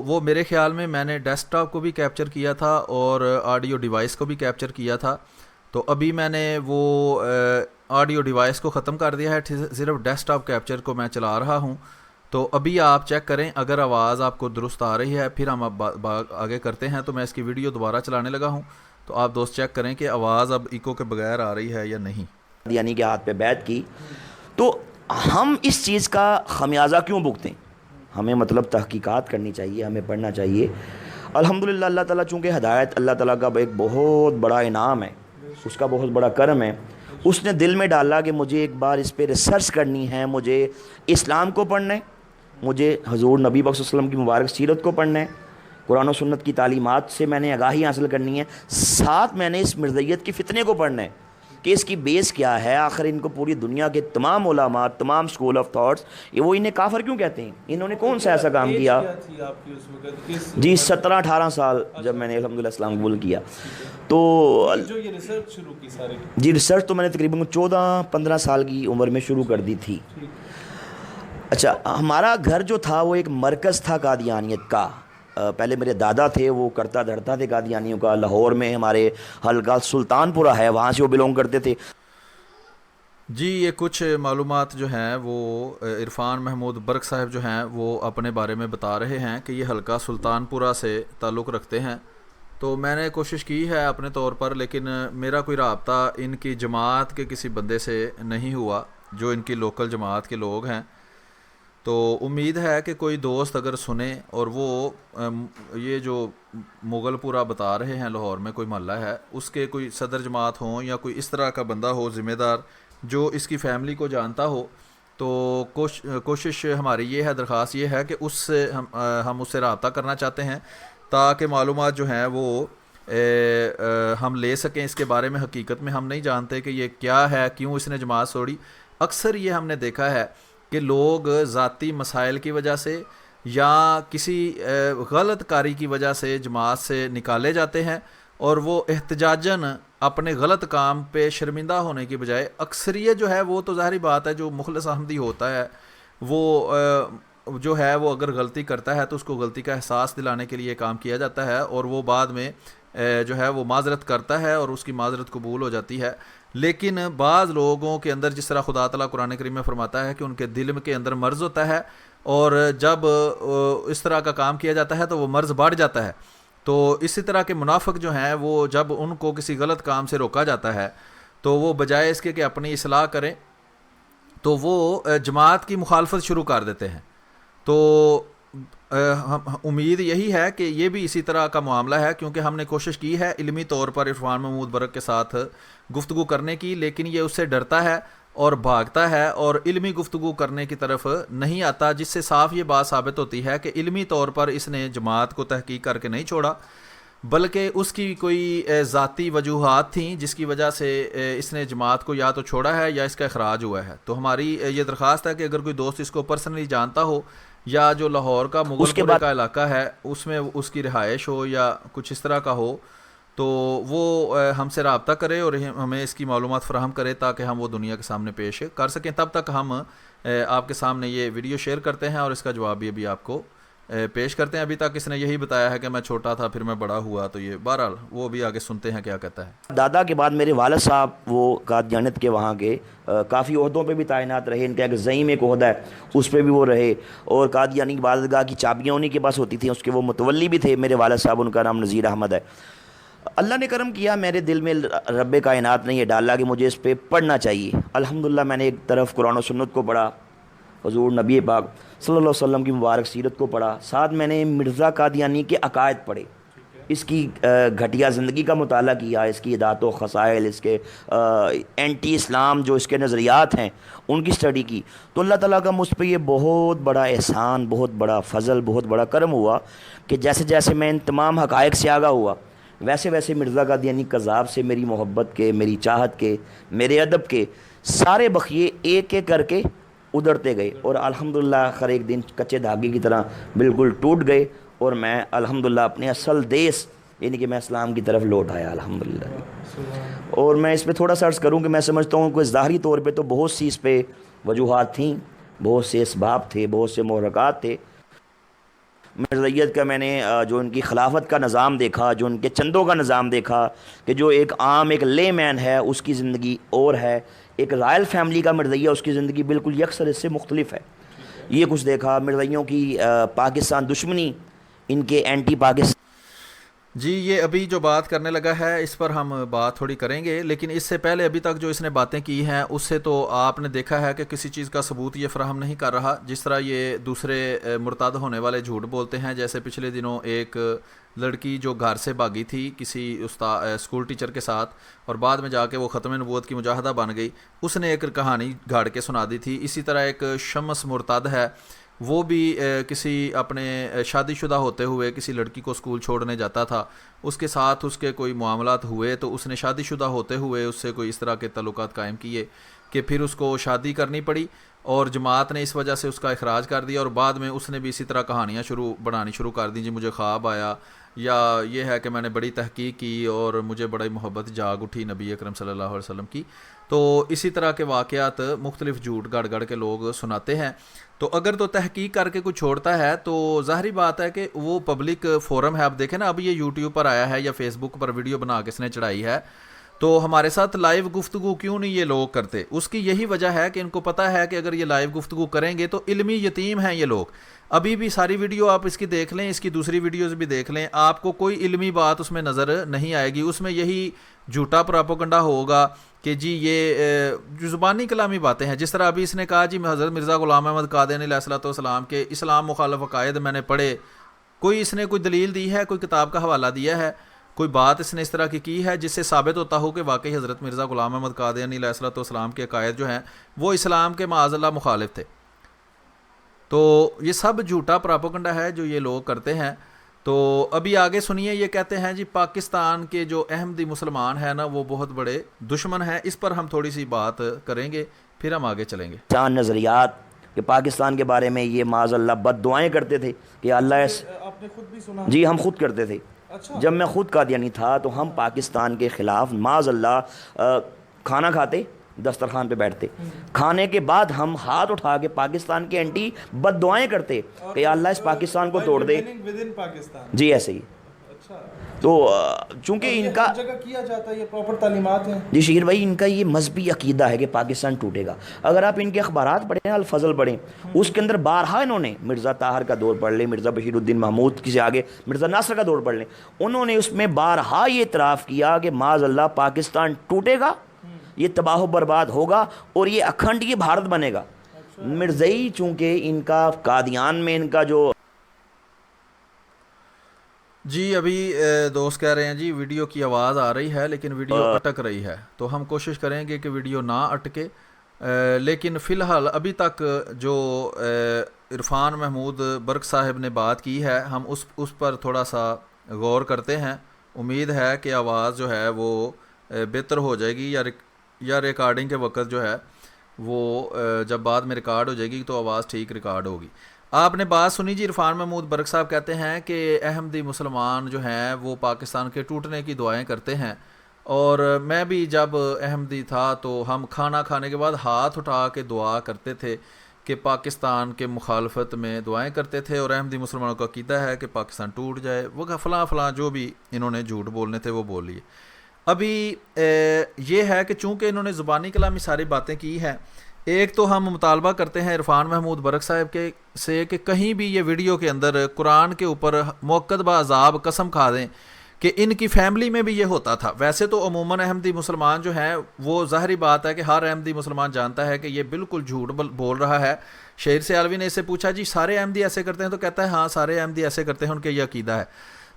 Speaker 1: وہ میرے خیال میں نے ڈیسک ٹاپ کو بھی کیپچر کیا تھا اور آڈیو ڈیوائس کو بھی کیپچر کیا تھا، تو ابھی میں نے وہ آڈیو ڈیوائس کو ختم کر دیا ہے، صرف ڈیسک ٹاپ کیپچر کو میں چلا رہا ہوں۔ تو ابھی آپ چیک کریں، اگر آواز آپ کو درست آ رہی ہے پھر ہم اب آگے کرتے ہیں۔ تو میں اس کی ویڈیو دوبارہ چلانے لگا ہوں، تو آپ دوست چیک کریں کہ آواز اب ایکو کے بغیر آ رہی ہے یا نہیں۔
Speaker 2: قادیانی کے ہاتھ پہ بیعت کی، تو ہم اس چیز کا خمیازہ کیوں بھگتیں؟ ہمیں مطلب تحقیقات کرنی چاہیے، ہمیں پڑھنا چاہیے۔ الحمدللہ اللہ تعالیٰ چونکہ ہدایت اللہ تعالیٰ کا ایک بہت بڑا انعام ہے، اس کا بہت بڑا کرم ہے، اس نے دل میں ڈالا کہ مجھے ایک بار اس پہ ریسرچ کرنی ہے، مجھے اسلام کو پڑھنا ہے، مجھے حضور نبی پاک صلی اللہ علیہ وسلم کی مبارک سیرت کو پڑھنا ہے، قرآن و سنت کی تعلیمات سے میں نے آگاہی حاصل کرنی ہے، ساتھ میں نے اس مرزیت کے فتنے کو پڑھنا ہے کہ اس کی بیس کیا ہے، آخر ان کو پوری دنیا کے تمام علماء، تمام اسکول آف تھاٹس وہ انہیں کافر کیوں کہتے ہیں، انہوں نے کون سا ایسا کام کیا۔ جی 17-18 سال جب میں نے الحمدللہ اسلام قبول کیا تو
Speaker 3: جو یہ ریسرچ شروع کی ساری،
Speaker 2: جی ریسرچ تو میں نے تقریباً 14-15 سال کی عمر میں شروع کر دی تھی۔ اچھا، ہمارا گھر جو تھا وہ ایک مرکز تھا قادیانیت کا، پہلے میرے دادا تھے وہ کرتا دھرتا تھے قادیانیوں کا، لاہور میں ہمارے حلقہ سلطان پورہ ہے وہاں سے وہ بلونگ کرتے تھے۔
Speaker 1: جی یہ کچھ معلومات جو ہیں وہ عرفان محمود برق صاحب جو ہیں وہ اپنے بارے میں بتا رہے ہیں کہ یہ حلقہ سلطان پورہ سے تعلق رکھتے ہیں۔ تو میں نے کوشش کی ہے اپنے طور پر، لیکن میرا کوئی رابطہ ان کی جماعت کے کسی بندے سے نہیں ہوا جو ان کی لوکل جماعت کے لوگ ہیں۔ تو امید ہے کہ کوئی دوست اگر سنے اور وہ یہ جو مغل پورہ بتا رہے ہیں لاہور میں کوئی محلہ ہے، اس کے کوئی صدر جماعت ہوں یا کوئی اس طرح کا بندہ ہو ذمہ دار جو اس کی فیملی کو جانتا ہو، تو کوشش ہماری یہ ہے، درخواست یہ ہے کہ اس سے ہم اس سے رابطہ کرنا چاہتے ہیں تاکہ معلومات جو ہیں وہ ہم لے سکیں اس کے بارے میں۔ حقیقت میں ہم نہیں جانتے کہ یہ کیا ہے، کیوں اس نے جماعت چھوڑی۔ اکثر یہ ہم نے دیکھا ہے کہ لوگ ذاتی مسائل کی وجہ سے یا کسی غلط کاری کی وجہ سے جماعت سے نکالے جاتے ہیں، اور وہ احتجاجاً اپنے غلط کام پہ شرمندہ ہونے کی بجائے، اکثریت جو ہے وہ تو ظاہری بات ہے جو مخلص احمدی ہوتا ہے وہ جو ہے وہ اگر غلطی کرتا ہے تو اس کو غلطی کا احساس دلانے کے لیے کام کیا جاتا ہے، اور وہ بعد میں جو ہے وہ معذرت کرتا ہے اور اس کی معذرت قبول ہو جاتی ہے۔ لیکن بعض لوگوں کے اندر، جس طرح خدا تعالیٰ قرآن کریم میں فرماتا ہے کہ ان کے دل کے اندر مرض ہوتا ہے، اور جب اس طرح کا کام کیا جاتا ہے تو وہ مرض بڑھ جاتا ہے۔ تو اسی طرح کے منافق جو ہیں وہ جب ان کو کسی غلط کام سے روکا جاتا ہے تو وہ بجائے اس کے کہ اپنی اصلاح کریں تو وہ جماعت کی مخالفت شروع کر دیتے ہیں۔ تو امید یہی ہے کہ یہ بھی اسی طرح کا معاملہ ہے، کیونکہ ہم نے کوشش کی ہے علمی طور پر عرفان محمود برق کے ساتھ گفتگو کرنے کی، لیکن یہ اس سے ڈرتا ہے اور بھاگتا ہے اور علمی گفتگو کرنے کی طرف نہیں آتا، جس سے صاف یہ بات ثابت ہوتی ہے کہ علمی طور پر اس نے جماعت کو تحقیق کر کے نہیں چھوڑا، بلکہ اس کی کوئی ذاتی وجوہات تھیں جس کی وجہ سے اس نے جماعت کو یا تو چھوڑا ہے یا اس کا اخراج ہوا ہے۔ تو ہماری یہ درخواست ہے کہ اگر کوئی دوست اس کو پرسنلی جانتا ہو یا جو لاہور کا مغل پورے کا علاقہ ہے اس میں اس کی رہائش ہو یا کچھ اس طرح کا ہو، تو وہ ہم سے رابطہ کرے اور ہمیں اس کی معلومات فراہم کرے تاکہ ہم وہ دنیا کے سامنے پیش کر سکیں۔ تب تک ہم آپ کے سامنے یہ ویڈیو شیئر کرتے ہیں اور اس کا جواب بھی ابھی آپ کو پیش کرتے ہیں۔ ابھی تک اس نے یہی بتایا ہے کہ میں چھوٹا تھا پھر میں بڑا ہوا، تو یہ بہرحال وہ بھی آگے سنتے ہیں کیا کہتا ہے۔
Speaker 2: دادا کے بعد میرے والد صاحب وہ قادیانیت کے وہاں کے کافی عہدوں پہ بھی تعینات رہے، ان کا ایک زعیم ایک عہدہ ہے اس پہ بھی وہ رہے، اور قادیانی بارگاہ کی چابیاں انہیں کے پاس ہوتی تھیں، اس کے وہ متولی بھی تھے میرے والد صاحب، ان کا نام نذیر احمد ہے۔ اللہ نے کرم کیا، میرے دل میں رب کائنات نے یہ ڈالا کہ مجھے اس پہ پڑھنا چاہیے۔ الحمدللہ میں نے ایک طرف قرآن و سنت کو پڑھا، حضور نبی پاک صلی اللہ علیہ وسلم کی مبارک سیرت کو پڑھا، ساتھ میں نے مرزا قادیانی کے عقائد پڑھے، اس کی گھٹیا زندگی کا مطالعہ کیا، اس کی عادات و خصائل، اس کے اینٹی اسلام جو اس کے نظریات ہیں ان کی اسٹڈی کی۔ تو اللہ تعالیٰ کا مجھ پہ یہ بہت بڑا احسان، بہت بڑا فضل، بہت بڑا کرم ہوا کہ جیسے جیسے میں ان تمام حقائق سے آگاہ ہوا، ویسے ویسے مرزا قادیانی کذاب سے میری محبت کے، میری چاہت کے، میرے ادب کے سارے بخیے ایک ایک کر کے ادھرتے گئے، اور الحمدللہ آخر ایک دن کچے دھاگے کی طرح بالکل ٹوٹ گئے، اور میں الحمدللہ اپنے اصل دیس یعنی کہ میں اسلام کی طرف لوٹ آیا الحمدللہ۔ اور میں اس پہ تھوڑا سا عرض کروں کہ میں سمجھتا ہوں کہ ظاہری طور پہ تو بہت سی اس پہ وجوہات تھیں، بہت سے اسباب تھے، بہت سے محرکات تھے۔ مرزیت کا میں نے جو ان کی خلافت کا نظام دیکھا، جو ان کے چندوں کا نظام دیکھا، کہ جو ایک عام ایک لے مین ہے اس کی زندگی اور ہے، ایک رائل فیملی کا مرزیہ اس کی زندگی بالکل یکسر اس سے مختلف ہے، یہ کچھ دیکھا۔ مرزیوں کی پاکستان دشمنی، ان کے اینٹی پاکستان۔
Speaker 1: جی یہ ابھی جو بات کرنے لگا ہے اس پر ہم بات تھوڑی کریں گے، لیکن اس سے پہلے ابھی تک جو اس نے باتیں کی ہیں اس سے تو آپ نے دیکھا ہے کہ کسی چیز کا ثبوت یہ فراہم نہیں کر رہا، جس طرح یہ دوسرے مرتد ہونے والے جھوٹ بولتے ہیں۔ جیسے پچھلے دنوں ایک لڑکی جو گھر سے بھاگی تھی کسی اسکول ٹیچر کے ساتھ، اور بعد میں جا کے وہ ختم نبوت کی مجاہدہ بن گئی، اس نے ایک کہانی گھاڑ کے سنا دی تھی۔ اسی طرح ایک شمس مرتد ہے، وہ بھی کسی اپنے شادی شدہ ہوتے ہوئے کسی لڑکی کو اسکول چھوڑنے جاتا تھا، اس کے ساتھ اس کے کوئی معاملات ہوئے تو اس نے شادی شدہ ہوتے ہوئے اس سے کوئی اس طرح کے تعلقات قائم کیے کہ پھر اس کو شادی کرنی پڑی اور جماعت نے اس وجہ سے اس کا اخراج کر دیا، اور بعد میں اس نے بھی اسی طرح کہانیاں بنانی شروع کر دیں، جی مجھے خواب آیا، یا یہ ہے کہ میں نے بڑی تحقیق کی اور مجھے بڑی محبت جاگ اٹھی نبی اکرم صلی اللہ علیہ وسلم کی۔ تو اسی طرح کے واقعات مختلف جھوٹ گڑ گڑ کے لوگ سناتے ہیں۔ تو اگر تو تحقیق کر کے کچھ چھوڑتا ہے تو ظاہری بات ہے کہ وہ پبلک فورم ہے۔ اب دیکھیں نا، اب یہ یوٹیوب پر آیا ہے یا فیس بک پر ویڈیو بنا کے اس نے چڑھائی ہے، تو ہمارے ساتھ لائیو گفتگو کیوں نہیں یہ لوگ کرتے؟ اس کی یہی وجہ ہے کہ ان کو پتہ ہے کہ اگر یہ لائیو گفتگو کریں گے تو علمی یتیم ہیں یہ لوگ۔ ابھی بھی ساری ویڈیو آپ اس کی دیکھ لیں، اس کی دوسری ویڈیوز بھی دیکھ لیں، آپ کو کوئی علمی بات اس میں نظر نہیں آئے گی۔ اس میں یہی جھوٹا پراپوگنڈا ہوگا کہ جی یہ جو زبانی کلامی باتیں ہیں، جس طرح ابھی اس نے کہا جی حضرت مرزا غلام احمد قادیانی علیہ الصلوۃ والسلام کے اسلام مخالف عقائد میں نے پڑھے، کوئی اس نے کوئی دلیل دی ہے، کوئی کتاب کا حوالہ دیا ہے، کوئی بات اس نے اس طرح کی ہے جس سے ثابت ہوتا ہو کہ واقعی حضرت مرزا غلام احمد قادیانی علیہ الصلوۃ والسلام کے عقائد جو ہیں وہ اسلام کے معاذ اللہ مخالف تھے؟ تو یہ سب جھوٹا پراپوگنڈا ہے جو یہ لوگ کرتے ہیں۔ تو ابھی آگے سنیے، یہ کہتے ہیں جی پاکستان کے جو احمدی مسلمان ہیں نا وہ بہت بڑے دشمن ہیں۔ اس پر ہم تھوڑی سی بات کریں گے، پھر ہم آگے چلیں گے۔
Speaker 2: چاند نظریات کہ پاکستان کے بارے میں یہ معاذ اللہ بد دعائیں کرتے تھے کہ اللہ
Speaker 3: آپ نے خود بھی سنا؟
Speaker 2: جی ہم خود کرتے تھے۔ جب میں خود قادیانی تھا تو ہم پاکستان کے خلاف معاذ اللہ کھانا کھاتے، دسترخوان پہ بیٹھتے، کھانے کے بعد ہم ہاتھ اٹھا کے پاکستان کے اینٹی بد دعائیں کرتے کہ اللہ اس پاکستان کو توڑ دے۔ جی ایسے ہی۔ تو چونکہ ان کا
Speaker 3: جگہ کیا جاتا ہے، یہ پراپر تعلیمات ہیں
Speaker 2: جی شیر بھائی، ان کا یہ مذہبی عقیدہ ہے کہ پاکستان ٹوٹے گا۔ اگر آپ ان کے اخبارات پڑھیں، الفضل پڑھیں، اس کے اندر بارہا انہوں نے مرزا طاہر کا دور پڑھ لیں، مرزا بشیر الدین محمود کسی آگے مرزا ناصر کا دور پڑھ لیں، انہوں نے اس میں بارہا یہ اعتراف کیا کہ معاذ اللہ پاکستان ٹوٹے گا، یہ تباہ و برباد ہوگا اور یہ اکھنڈ یہ بھارت بنے گا۔ مرزائی چونکہ ان کا قادیان میں ان کا جو
Speaker 1: جی ابھی دوست کہہ رہے ہیں جی ویڈیو کی آواز آ رہی ہے لیکن ویڈیو اٹک رہی ہے، تو ہم کوشش کریں گے کہ ویڈیو نہ اٹکے، لیکن فی الحال ابھی تک جو عرفان محمود برق صاحب نے بات کی ہے ہم اس پر تھوڑا سا غور کرتے ہیں۔ امید ہے کہ آواز جو ہے وہ بہتر ہو جائے گی، یا ریکارڈنگ کے وقت جو ہے وہ جب بعد میں ریکارڈ ہو جائے گی تو آواز ٹھیک ریکارڈ ہوگی۔ آپ نے بات سنی جی، عرفان محمود برق صاحب کہتے ہیں کہ احمدی مسلمان جو ہیں وہ پاکستان کے ٹوٹنے کی دعائیں کرتے ہیں، اور میں بھی جب احمدی تھا تو ہم کھانا کھانے کے بعد ہاتھ اٹھا کے دعا کرتے تھے کہ پاکستان کے مخالفت میں دعائیں کرتے تھے، اور احمدی مسلمانوں کا عقیدہ ہے کہ پاکستان ٹوٹ جائے، وہ فلاں فلاں جو بھی انہوں نے جھوٹ بولنے تھے وہ بول لیے۔ ابھی یہ ہے کہ چونکہ انہوں نے زبانی کلامی ساری باتیں کی ہیں، ایک تو ہم مطالبہ کرتے ہیں عرفان محمود برق صاحب کے سے کہ کہیں بھی یہ ویڈیو کے اندر قرآن کے اوپر موقت بعذاب قسم کھا دیں کہ ان کی فیملی میں بھی یہ ہوتا تھا۔ ویسے تو عموماً احمدی مسلمان جو ہیں وہ ظاہری بات ہے کہ ہر احمدی مسلمان جانتا ہے کہ یہ بالکل جھوٹ بول رہا ہے۔ شہر سے عالوی نے اس سے پوچھا جی سارے احمدی ایسے کرتے ہیں؟ تو کہتا ہے ہاں سارے احمدی ایسے کرتے ہیں، ان کے یہ عقیدہ ہے۔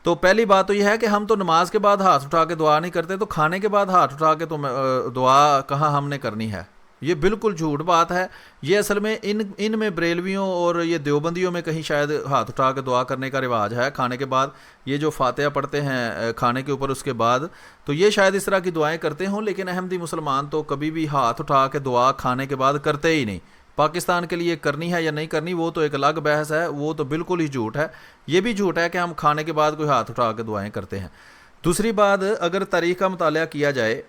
Speaker 1: تو پہلی بات تو یہ ہے کہ ہم تو نماز کے بعد ہاتھ اٹھا کے دعا نہیں کرتے، تو کھانے کے بعد ہاتھ اٹھا کے تو دعا کہاں ہم نے کرنی ہے؟ یہ بالکل جھوٹ بات ہے۔ یہ اصل میں ان میں بریلویوں اور یہ دیوبندیوں میں کہیں شاید ہاتھ اٹھا کے دعا کرنے کا رواج ہے کھانے کے بعد، یہ جو فاتحہ پڑھتے ہیں کھانے کے اوپر اس کے بعد، تو یہ شاید اس طرح کی دعائیں کرتے ہوں، لیکن احمدی مسلمان تو کبھی بھی ہاتھ اٹھا کے دعا کھانے کے بعد کرتے ہی نہیں۔ پاکستان کے لیے کرنی ہے یا نہیں کرنی وہ تو ایک الگ بحث ہے، وہ تو بالکل ہی جھوٹ ہے۔ یہ بھی جھوٹ ہے کہ ہم کھانے کے بعد کوئی ہاتھ اٹھا کے دعائیں کرتے ہیں۔ دوسری بات، اگر تاریخ کا مطالعہ کیا جائے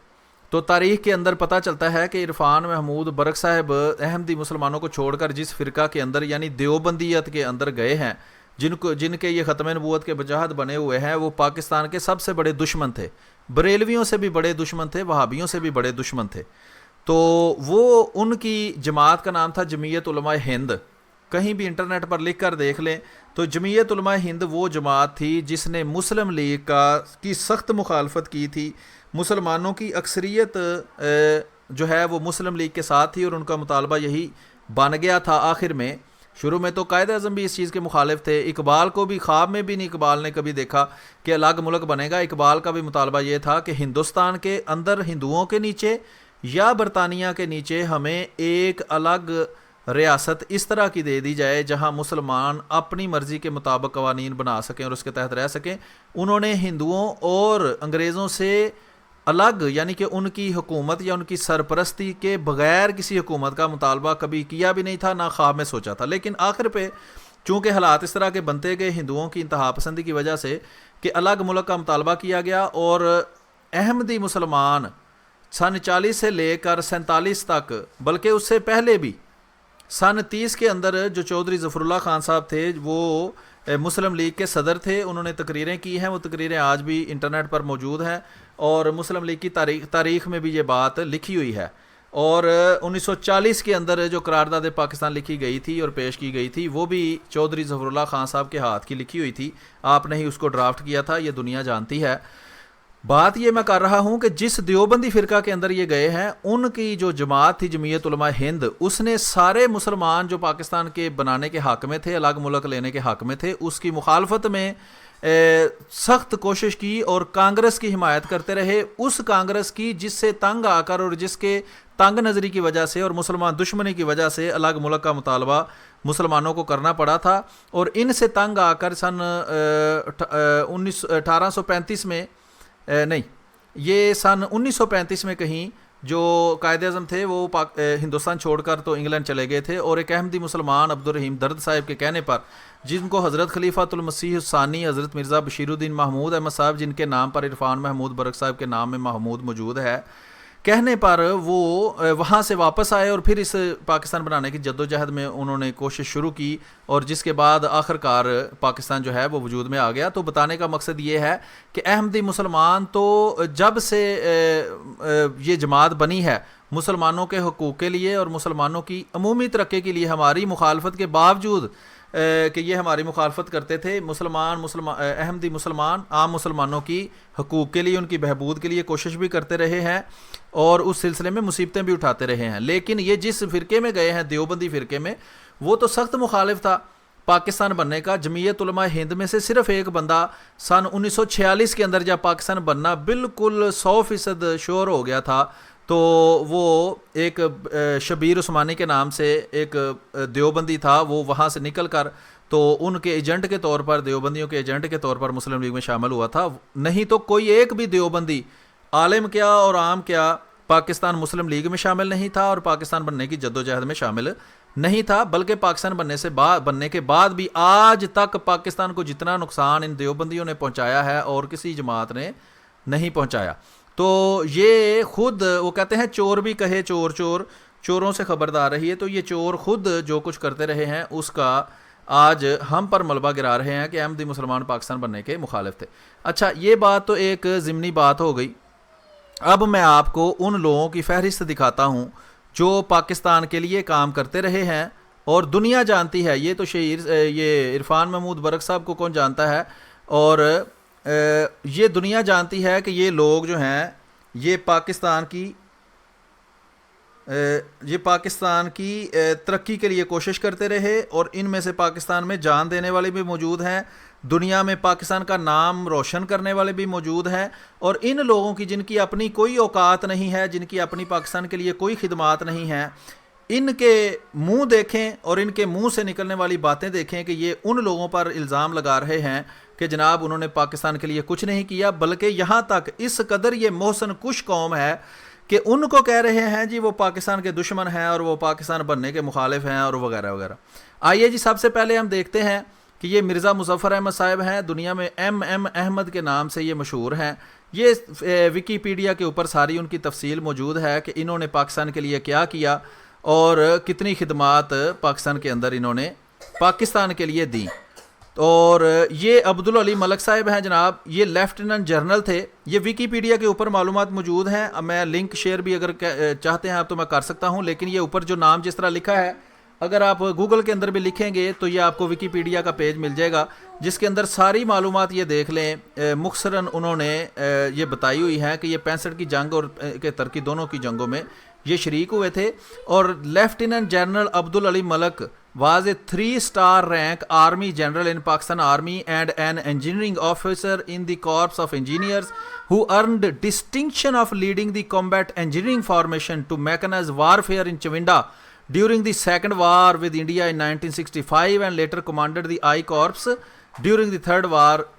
Speaker 1: تو تاریخ کے اندر پتہ چلتا ہے کہ عرفان محمود برق صاحب احمدی مسلمانوں کو چھوڑ کر جس فرقہ کے اندر یعنی دیوبندیت کے اندر گئے ہیں، جن کے یہ ختم نبوت کے بجاہد بنے ہوئے ہیں، وہ پاکستان کے سب سے بڑے دشمن تھے۔ بریلویوں سے بھی بڑے دشمن تھے، وہابیوں سے بھی بڑے دشمن تھے۔ تو وہ ان کی جماعت کا نام تھا جمعیت علماء ہند، کہیں بھی انٹرنیٹ پر لکھ کر دیکھ لیں تو جمعیت علماء ہند وہ جماعت تھی جس نے مسلم لیگ کی سخت مخالفت کی تھی۔ مسلمانوں کی اکثریت جو ہے وہ مسلم لیگ کے ساتھ تھی اور ان کا مطالبہ یہی بن گیا تھا آخر میں۔ شروع میں تو قائد اعظم بھی اس چیز کے مخالف تھے، اقبال کو بھی خواب میں بھی نہیں اقبال نے کبھی دیکھا کہ الگ ملک بنے گا۔ اقبال کا بھی مطالبہ یہ تھا کہ ہندوستان کے اندر ہندوؤں کے نیچے یا برطانیہ کے نیچے ہمیں ایک الگ ریاست اس طرح کی دے دی جائے جہاں مسلمان اپنی مرضی کے مطابق قوانین بنا سکیں اور اس کے تحت رہ سکیں. انہوں نے ہندوؤں اور انگریزوں سے الگ یعنی کہ ان کی حکومت یا ان کی سرپرستی کے بغیر کسی حکومت کا مطالبہ کبھی کیا بھی نہیں تھا, نہ خواب میں سوچا تھا. لیکن آخر پہ چونکہ حالات اس طرح کے بنتے گئے ہندوؤں کی انتہا پسندی کی وجہ سے کہ الگ ملک کا مطالبہ کیا گیا, اور احمدی مسلمان سن 40 سے لے کر 47 تک, بلکہ اس سے پہلے بھی سن 30 کے اندر جو چودھری ظفر اللہ خان صاحب تھے وہ مسلم لیگ کے صدر تھے. انہوں نے تقریریں کی ہیں, وہ تقریریں آج بھی انٹرنیٹ پر موجود ہیں, اور مسلم لیگ کی تاریخ میں بھی یہ بات لکھی ہوئی ہے. اور 1940 کے اندر جو قرارداد پاکستان لکھی گئی تھی اور پیش کی گئی تھی وہ بھی چودھری ظفر اللہ خان صاحب کے ہاتھ کی لکھی ہوئی تھی. آپ نے ہی اس کو ڈرافٹ کیا تھا, یہ دنیا جانتی ہے. بات یہ میں کر رہا ہوں کہ جس دیوبندی فرقہ کے اندر یہ گئے ہیں, ان کی جو جماعت تھی جمعیت علماء ہند, اس نے سارے مسلمان جو پاکستان کے بنانے کے حق میں تھے, الگ ملک لینے کے حق میں تھے, اس کی مخالفت میں سخت کوشش کی اور کانگریس کی حمایت کرتے رہے. اس کانگریس کی جس سے تنگ آ کر اور جس کے تنگ نظری کی وجہ سے اور مسلمان دشمنی کی وجہ سے الگ ملک کا مطالبہ مسلمانوں کو کرنا پڑا تھا. اور ان سے تنگ آ کر سن 1835 میں نہیں, یہ سن 1935 میں کہیں جو قائد اعظم تھے وہ ہندوستان چھوڑ کر تو انگلینڈ چلے گئے تھے, اور ایک احمدی مسلمان عبدالرحیم درد صاحب کے کہنے پر, جن کو حضرت خلیفۃ المسیح الثانی حضرت مرزا بشیر الدین محمود احمد صاحب, جن کے نام پر عرفان محمود برق صاحب کے نام میں محمود موجود ہے, کہنے پر وہ وہاں سے واپس آئے اور پھر اس پاکستان بنانے کی جدوجہد میں انہوں نے کوشش شروع کی, اور جس کے بعد آخر کار پاکستان جو ہے وہ وجود میں آ گیا. تو بتانے کا مقصد یہ ہے کہ احمدی مسلمان تو جب سے یہ جماعت بنی ہے مسلمانوں کے حقوق کے لیے اور مسلمانوں کی عمومی ترقی کے لیے, ہماری مخالفت کے باوجود کہ یہ ہماری مخالفت کرتے تھے, احمدی مسلمان عام مسلمانوں کی حقوق کے لیے, ان کی بہبود کے لیے کوشش بھی کرتے رہے ہیں اور اس سلسلے میں مصیبتیں بھی اٹھاتے رہے ہیں. لیکن یہ جس فرقے میں گئے ہیں دیوبندی فرقے میں, وہ تو سخت مخالف تھا پاکستان بننے کا. جمعیت علماء ہند میں سے صرف ایک بندہ سن 1946 کے اندر جب پاکستان بننا بالکل 100% شور ہو گیا تھا, تو وہ ایک شبیر عثمانی کے نام سے ایک دیوبندی تھا, وہ وہاں سے نکل کر تو ان کے ایجنٹ کے طور پر, دیوبندیوں کے ایجنٹ کے طور پر مسلم لیگ میں شامل ہوا تھا. نہیں تو کوئی ایک بھی دیوبندی عالم کیا اور عام کیا پاکستان مسلم لیگ میں شامل نہیں تھا اور پاکستان بننے کی جدوجہد میں شامل نہیں تھا. بلکہ پاکستان بننے کے بعد بھی آج تک پاکستان کو جتنا نقصان ان دیوبندیوں نے پہنچایا ہے اور کسی جماعت نے نہیں پہنچایا. تو یہ خود وہ کہتے ہیں چور بھی کہے چور چور, چوروں سے خبردار رہی ہے. تو یہ چور خود جو کچھ کرتے رہے ہیں اس کا آج ہم پر ملبہ گرا رہے ہیں کہ احمدی مسلمان پاکستان بننے کے مخالف تھے. اچھا, یہ بات تو ایک ضمنی بات ہو گئی. اب میں آپ کو ان لوگوں کی فہرست دکھاتا ہوں جو پاکستان کے لیے کام کرتے رہے ہیں اور دنیا جانتی ہے. یہ تو یہ عرفان محمود برق صاحب کو کون جانتا ہے, اور یہ دنیا جانتی ہے کہ یہ لوگ جو ہیں یہ پاکستان کی ترقی کے لیے کوشش کرتے رہے, اور ان میں سے پاکستان میں جان دینے والے بھی موجود ہیں, دنیا میں پاکستان کا نام روشن کرنے والے بھی موجود ہیں. اور ان لوگوں کی جن کی اپنی کوئی اوقات نہیں ہے, جن کی اپنی پاکستان کے لیے کوئی خدمات نہیں ہیں, ان کے منہ دیکھیں اور ان کے منہ سے نکلنے والی باتیں دیکھیں کہ یہ ان لوگوں پر الزام لگا رہے ہیں کہ جناب انہوں نے پاکستان کے لیے کچھ نہیں کیا. بلکہ یہاں تک اس قدر یہ محسن کش قوم ہے کہ ان کو کہہ رہے ہیں جی وہ پاکستان کے دشمن ہیں اور وہ پاکستان بننے کے مخالف ہیں اور وغیرہ وغیرہ. آئیے جی سب سے پہلے ہم دیکھتے ہیں کہ یہ مرزا مظفر احمد صاحب ہیں, دنیا میں ایم احمد کے نام سے یہ مشہور ہیں. یہ ویکیپیڈیا کے اوپر ساری ان کی تفصیل موجود ہے کہ انہوں نے پاکستان کے لیے کیا کیا اور کتنی خدمات پاکستان کے اندر انہوں نے پاکستان کے لیے دیں. اور یہ عبدالعلی ملک صاحب ہیں جناب, یہ لیفٹیننٹ جنرل تھے. یہ ویکیپیڈیا کے اوپر معلومات موجود ہیں, میں لنک شیئر بھی اگر چاہتے ہیں آپ تو میں کر سکتا ہوں, لیکن یہ اوپر جو نام جس طرح لکھا ہے اگر آپ گوگل کے اندر بھی لکھیں گے تو یہ آپ کو ویکیپیڈیا کا پیج مل جائے گا جس کے اندر ساری معلومات یہ دیکھ لیں. مختصراً انہوں نے یہ بتائی ہوئی ہے کہ یہ 65 کی جنگ اور کہ ترکی دونوں کی جنگوں میں یہ شریک ہوئے تھے. اور lieutenant general Abdul Ali Malik was a 3-star rank army general in Pakistan Army and an engineering officer in the Corps of Engineers who earned distinction of leading the combat engineering formation to mechanized warfare in Chavinda during the second war with India in 1965 and later commanded the I Corps during the third war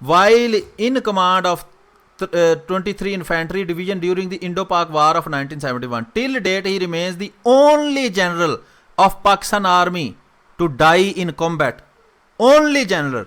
Speaker 1: while in command of 23 Infantry Division during the Indo-Pak War of 1971. Till date, he remains the only general of Pakistan Army to die in combat. Only general.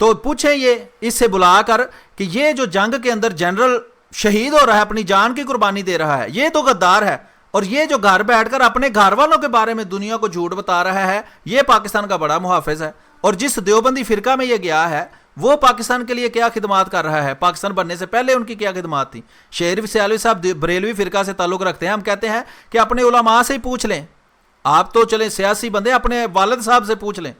Speaker 1: تو پوچھیں یہ اس سے بلا کر کہ یہ جو جنگ کے اندر جنرل شہید ہو رہا ہے, اپنی جان کی قربانی دے رہا ہے, یہ تو غدار ہے. اور یہ جو گھر بیٹھ کر اپنے گھر والوں کے بارے میں دنیا کو جھوٹ بتا رہا ہے, یہ پاکستان کا بڑا محافظ ہے. اور جس دیوبندی فرقہ میں یہ گیا ہے وہ پاکستان کے لیے کیا خدمات کر رہا ہے, پاکستان بننے سے پہلے ان کی کیا خدمات تھی. شہر سیالوی صاحب بریلوی فرقہ سے تعلق رکھتے ہیں, ہم کہتے ہیں کہ اپنے علماء سے ہی پوچھ لیں. آپ تو چلیں سیاسی بندے, اپنے والد صاحب سے پوچھ لیں,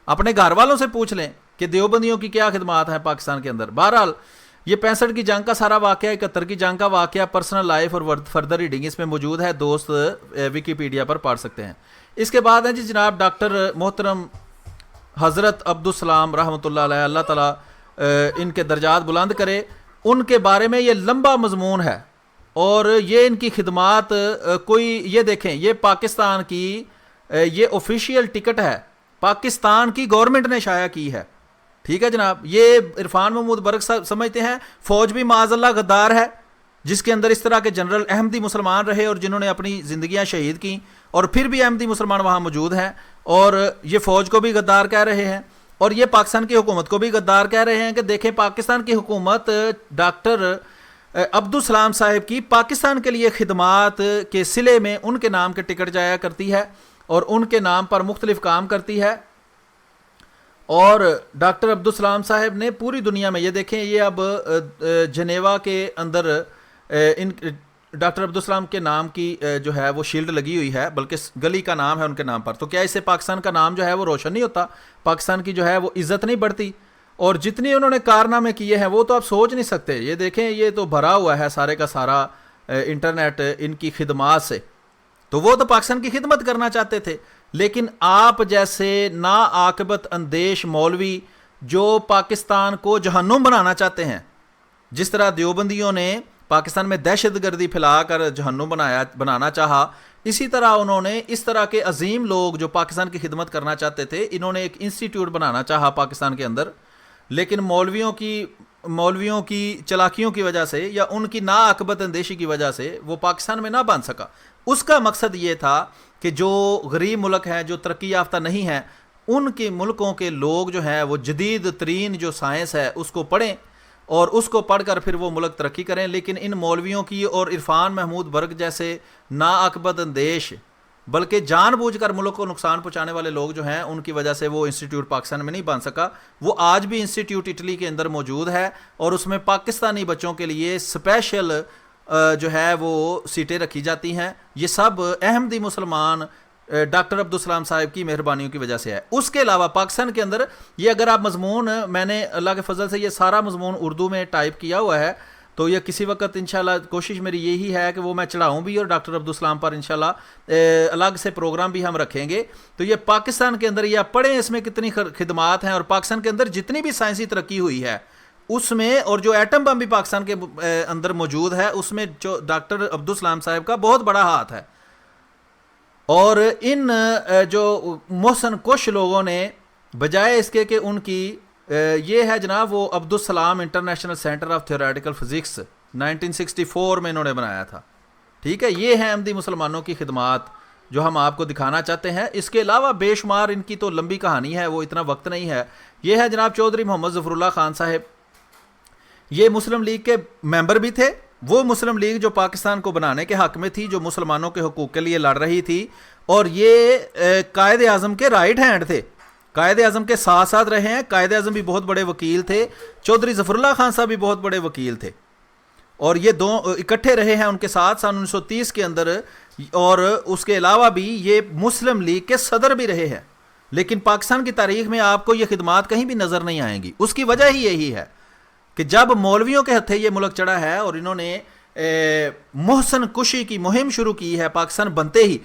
Speaker 1: اپنے گھر والوں سے پوچھ لیں کہ دیوبندیوں کی کیا خدمات ہیں پاکستان کے اندر. بہرحال یہ 65 کی جنگ کا سارا واقعہ, 71 کی جنگ کا واقعہ, پرسنل لائف اور فردر ریڈنگ اس میں موجود ہے, دوست ویکیپیڈیا پر پڑھ سکتے ہیں. اس کے بعد ہیں جی جناب ڈاکٹر محترم حضرت عبدالسلام رحمۃ اللہ علیہ, اللہ تعالیٰ ان کے درجات بلند کرے. ان کے بارے میں یہ لمبا مضمون ہے اور یہ ان کی خدمات کوئی, یہ دیکھیں یہ پاکستان کی یہ آفیشیل ٹکٹ ہے, پاکستان کی گورنمنٹ نے شائع کی ہے. ٹھیک ہے جناب, یہ عرفان محمود برق سمجھتے ہیں فوج بھی معاذ اللہ غدار ہے, جس کے اندر اس طرح کے جنرل احمدی مسلمان رہے اور جنہوں نے اپنی زندگیاں شہید کیں, اور پھر بھی احمدی مسلمان وہاں موجود ہیں, اور یہ فوج کو بھی غدار کہہ رہے ہیں, اور یہ پاکستان کی حکومت کو بھی غدار کہہ رہے ہیں کہ دیکھیں پاکستان کی حکومت ڈاکٹر عبدالسلام صاحب کی پاکستان کے لیے خدمات کے صلے میں ان کے نام کے ٹکٹ جایا کرتی ہے اور ان کے نام پر مختلف کام کرتی ہے. اور ڈاکٹر عبدالسلام صاحب نے پوری دنیا میں, یہ دیکھیں یہ اب جنیوا کے اندر ان ڈاکٹر عبدالسلام کے نام کی جو ہے وہ شیلڈ لگی ہوئی ہے, بلکہ گلی کا نام ہے ان کے نام پر. تو کیا اس سے پاکستان کا نام جو ہے وہ روشن نہیں ہوتا, پاکستان کی جو ہے وہ عزت نہیں بڑھتی؟ اور جتنی انہوں نے کارنامے کیے ہیں وہ تو آپ سوچ نہیں سکتے. یہ دیکھیں یہ تو بھرا ہوا ہے سارے کا سارا انٹرنیٹ ان کی خدمات سے. تو وہ تو پاکستان کی خدمت کرنا چاہتے تھے, لیکن آپ جیسے ناعاقبت اندیش مولوی جو پاکستان کو جہنم بنانا چاہتے ہیں, جس طرح دیوبندیوں نے پاکستان میں دہشت گردی پھیلا کر جہنم بنانا چاہا, اسی طرح انہوں نے اس طرح کے عظیم لوگ جو پاکستان کی خدمت کرنا چاہتے تھے, انہوں نے ایک انسٹیٹیوٹ بنانا چاہا پاکستان کے اندر, لیکن مولویوں کی چلاکیوں کی وجہ سے یا ان کی ناعاقبت اندیشی کی وجہ سے وہ پاکستان میں نہ بن سکا. اس کا مقصد یہ تھا کہ جو غریب ملک ہیں, جو ترقی یافتہ نہیں ہیں, ان کے ملکوں کے لوگ جو ہیں وہ جدید ترین جو سائنس ہے اس کو پڑھیں اور اس کو پڑھ کر پھر وہ ملک ترقی کریں. لیکن ان مولویوں کی اور عرفان محمود برق جیسے ناعاقبت اندیش بلکہ جان بوجھ کر ملک کو نقصان پہنچانے والے لوگ جو ہیں, ان کی وجہ سے وہ انسٹیٹیوٹ پاکستان میں نہیں بن سکا. وہ آج بھی انسٹیٹیوٹ اٹلی کے اندر موجود ہے اور اس میں پاکستانی بچوں کے لیے اسپیشل جو ہے وہ سیٹیں رکھی جاتی ہیں. یہ سب احمدی مسلمان ڈاکٹر عبدالسلام صاحب کی مہربانیوں کی وجہ سے ہے. اس کے علاوہ پاکستان کے اندر یہ اگر آپ مضمون, میں نے اللہ کے فضل سے یہ سارا مضمون اردو میں ٹائپ کیا ہوا ہے, تو یہ کسی وقت انشاءاللہ کوشش میری یہی ہے کہ وہ میں چڑھاؤں بھی اور ڈاکٹر عبدالسلام پر انشاءاللہ الگ سے پروگرام بھی ہم رکھیں گے. تو یہ پاکستان کے اندر, یہ پڑھیں اس میں کتنی خدمات ہیں, اور پاکستان کے اندر جتنی بھی سائنسی ترقی ہوئی ہے اس میں, اور جو ایٹم بم بھی پاکستان کے اندر موجود ہے اس میں جو ڈاکٹر عبدالسلام صاحب کا بہت بڑا ہاتھ ہے. اور ان جو محسن کش لوگوں نے بجائے اس کے کہ ان کی یہ ہے جناب وہ Abdus Salam international centre of theoretical physics 1964 میں انہوں نے بنایا تھا. ٹھیک ہے, یہ ہیں احمدی مسلمانوں کی خدمات جو ہم آپ کو دکھانا چاہتے ہیں. اس کے علاوہ بے شمار ان کی تو لمبی کہانی ہے, وہ اتنا وقت نہیں ہے. یہ ہے جناب چودھری محمد ظفر اللہ خان صاحب, یہ مسلم لیگ کے ممبر بھی تھے. وہ مسلم لیگ جو پاکستان کو بنانے کے حق میں تھی, جو مسلمانوں کے حقوق کے لیے لڑ رہی تھی, اور یہ قائد اعظم کے رائٹ ہینڈ تھے, قائد اعظم کے ساتھ ساتھ رہے ہیں. قائد اعظم بھی بہت بڑے وکیل تھے, چودھری ظفر اللہ خان صاحب بھی بہت بڑے وکیل تھے, اور یہ دو اکٹھے رہے ہیں ان کے ساتھ سن 1930 کے اندر. اور اس کے علاوہ بھی یہ مسلم لیگ کے صدر بھی رہے ہیں. لیکن پاکستان کی تاریخ میں آپ کو یہ خدمات کہیں بھی نظر نہیں آئیں گی. اس کی وجہ ہی یہی ہے کہ جب مولویوں کے ہتھے یہ ملک چڑھا ہے اور انہوں نے محسن کشی کی مہم شروع کی ہے پاکستان بنتے ہی,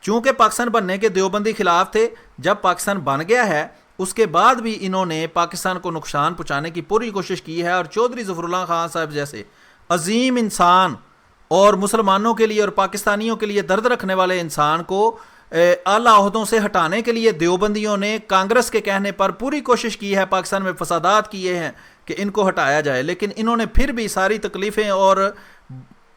Speaker 1: چونکہ پاکستان بننے کے دیوبندی خلاف تھے, جب پاکستان بن گیا ہے اس کے بعد بھی انہوں نے پاکستان کو نقصان پہنچانے کی پوری کوشش کی ہے. اور چودھری ظفر اللہ خان صاحب جیسے عظیم انسان اور مسلمانوں کے لیے اور پاکستانیوں کے لیے درد رکھنے والے انسان کو اعلیٰ عہدوں سے ہٹانے کے لیے دیوبندیوں نے کانگریس کے کہنے پر پوری کوشش کی ہے, پاکستان میں فسادات کیے ہیں کہ ان کو ہٹایا جائے. لیکن انہوں نے پھر بھی ساری تکلیفیں اور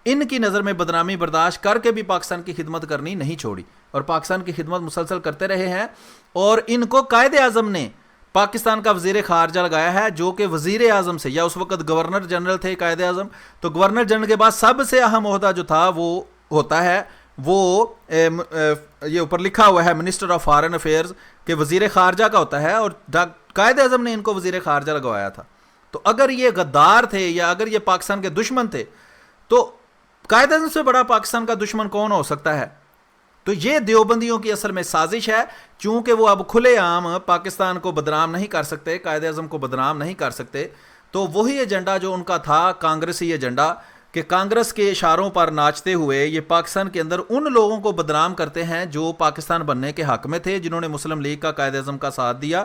Speaker 1: ان کی نظر میں بدنامی برداشت کر کے بھی پاکستان کی خدمت کرنی نہیں چھوڑی, اور پاکستان کی خدمت مسلسل کرتے رہے ہیں. اور ان کو قائد اعظم نے پاکستان کا وزیر خارجہ لگایا ہے جو کہ وزیر اعظم سے, یا اس وقت گورنر جنرل تھے قائد اعظم, تو گورنر جنرل کے بعد سب سے اہم عہدہ جو تھا وہ ہوتا ہے وہ یہ اوپر لکھا ہوا ہے منسٹر آف فارن افیئرز کہ وزیر خارجہ کا ہوتا ہے, اور قائد اعظم نے ان کو وزیر خارجہ لگوایا تھا. تو اگر یہ غدار تھے یا اگر یہ پاکستان کے دشمن تھے تو قائد اعظم سے بڑا پاکستان کا دشمن کون ہو سکتا ہے؟ تو یہ دیوبندیوں کی اصل میں سازش ہے, چونکہ وہ اب کھلے عام پاکستان کو بدنام نہیں کر سکتے, قائد اعظم کو بدنام نہیں کر سکتے. تو وہی ایجنڈا جو ان کا تھا کانگریسی ایجنڈا, کہ کانگریس کے اشاروں پر ناچتے ہوئے یہ پاکستان کے اندر ان لوگوں کو بدنام کرتے ہیں جو پاکستان بننے کے حق میں تھے, جنہوں نے مسلم لیگ کا قائد اعظم کا ساتھ دیا.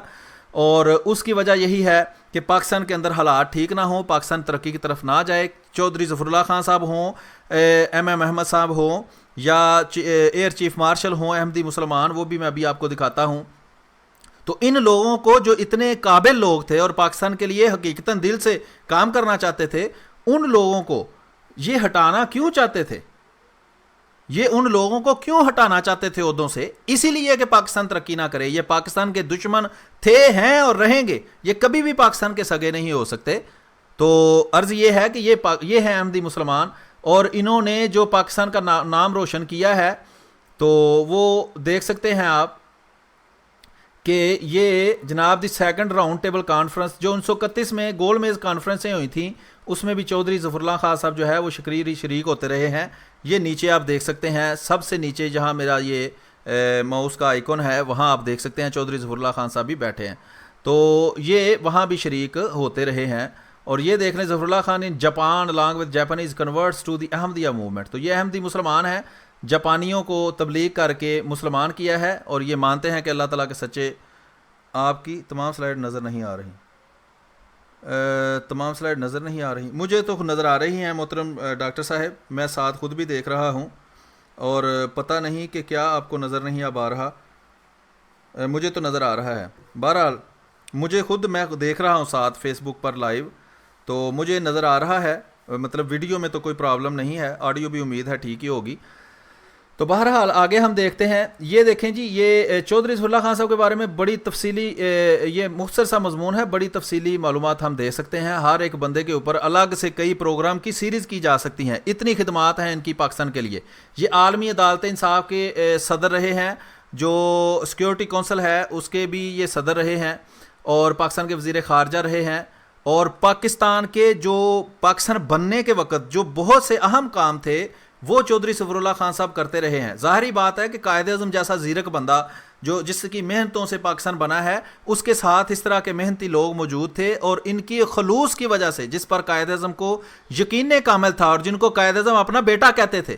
Speaker 1: اور اس کی وجہ یہی ہے کہ پاکستان کے اندر حالات ٹھیک نہ ہوں, پاکستان ترقی کی طرف نہ جائے. چودھری ظفر اللہ خان صاحب ہوں, ایم احمد صاحب ہوں, یا ایئر چیف مارشل ہوں احمدی مسلمان, وہ بھی میں ابھی آپ کو دکھاتا ہوں. تو ان لوگوں کو جو اتنے قابل لوگ تھے اور پاکستان کے لیے حقیقتاً دل سے کام کرنا چاہتے تھے, ان لوگوں کو یہ ہٹانا کیوں چاہتے تھے؟ یہ ان لوگوں کو کیوں ہٹانا چاہتے تھے عہدوں سے؟ اسی لیے کہ پاکستان ترقی نہ کرے. یہ پاکستان کے دشمن تھے, ہیں اور رہیں گے, یہ کبھی بھی پاکستان کے سگے نہیں ہو سکتے. تو عرض یہ ہے کہ یہ ہے احمدی مسلمان, اور انہوں نے جو پاکستان کا نام روشن کیا ہے, تو وہ دیکھ سکتے ہیں آپ کہ یہ جناب the second round table conference جو 1931 میں گول میز کانفرنسیں ہوئی تھیں, اس میں بھی چودھری ظفر اللہ خان صاحب جو ہے وہ شریک ہوتے رہے ہیں. یہ نیچے آپ دیکھ سکتے ہیں, سب سے نیچے جہاں میرا یہ ماؤس کا آئیکن ہے وہاں آپ دیکھ سکتے ہیں چودھری ظفر اللہ خان صاحب بھی بیٹھے ہیں. تو یہ وہاں بھی شریک ہوتے رہے ہیں. اور یہ دیکھ لیں Zafarullah Khan in Japan along with Japanese converts to the Ahmadiyya movement. تو یہ احمدی مسلمان ہیں, جاپانیوں کو تبلیغ کر کے مسلمان کیا ہے, اور یہ مانتے ہیں کہ اللہ تعالیٰ کے سچے. آپ کی تمام سلائڈ نظر نہیں آ رہی, تمام سلائڈ نظر نہیں آ رہی, مجھے تو نظر آ رہی ہیں محترم ڈاکٹر صاحب, میں ساتھ خود بھی دیکھ رہا ہوں, اور پتہ نہیں کہ کیا آپ کو نظر نہیں اب آ رہا. مجھے تو نظر آ رہا ہے. بہرحال مجھے خود, میں دیکھ رہا ہوں ساتھ فیس بک پر لائیو, تو مجھے نظر آ رہا ہے, مطلب ویڈیو میں تو کوئی پرابلم نہیں ہے, آڈیو بھی امید ہے ٹھیک ہی ہوگی. تو بہرحال آگے ہم دیکھتے ہیں. یہ دیکھیں جی, یہ چودھری ظفر اللہ خان صاحب کے بارے میں بڑی تفصیلی, یہ مختصر سا مضمون ہے, بڑی تفصیلی معلومات ہم دے سکتے ہیں. ہر ایک بندے کے اوپر الگ سے کئی پروگرام کی سیریز کی جا سکتی ہیں, اتنی خدمات ہیں ان کی پاکستان کے لیے. یہ عالمی عدالت انصاف کے صدر رہے ہیں, جو سیکیورٹی کونسل ہے اس کے بھی یہ صدر رہے ہیں, اور پاکستان کے وزیر خارجہ رہے ہیں, اور پاکستان کے جو پاکستان بننے کے وقت جو بہت سے اہم کام تھے وہ چودھری ظفر اللہ خان صاحب کرتے رہے ہیں. ظاہری بات ہے کہ قائد اعظم جیسا زیرک بندہ جو جس کی محنتوں سے پاکستان بنا ہے, اس کے ساتھ اس طرح کے محنتی لوگ موجود تھے, اور ان کی خلوص کی وجہ سے جس پر قائد اعظم کو یقین کامل تھا, اور جن کو قائد اعظم اپنا بیٹا کہتے تھے,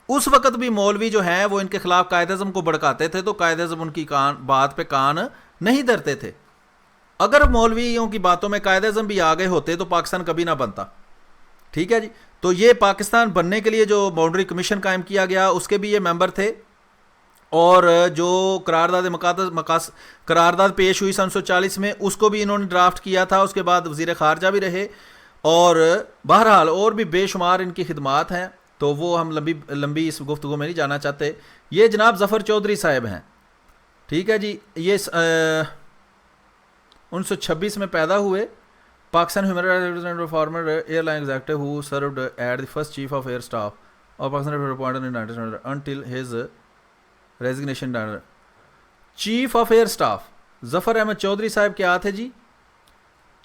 Speaker 1: اس وقت بھی مولوی جو ہیں وہ ان کے خلاف قائد اعظم کو بھڑکاتے تھے, تو قائد اعظم ان کی بات پہ کان نہیں دھرتے تھے. اگر مولویوں کی باتوں میں قائد اعظم بھی آ گئے ہوتے تو پاکستان کبھی نہ بنتا. ٹھیک ہے جی. تو یہ پاکستان بننے کے لیے جو باؤنڈری کمیشن قائم کیا گیا اس کے بھی یہ ممبر تھے, اور جو قرارداد پیش ہوئی 1940 میں اس کو بھی انہوں نے ڈرافٹ کیا تھا, اس کے بعد وزیر خارجہ بھی رہے, اور بہرحال اور بھی بے شمار ان کی خدمات ہیں. تو وہ ہم لمبی اس گفتگو میں نہیں جانا چاہتے. یہ جناب ظفر چودھری صاحب ہیں. ٹھیک ہے جی. یہ 1926 میں پیدا ہوئے, Pakistan human rights former airline executive who served at the first chief of air staff اور Pakistan appointed in 1900 until his resignation. Chief of air staff Zafar Ahmad Chaudhry sahib کیا تھے جی؟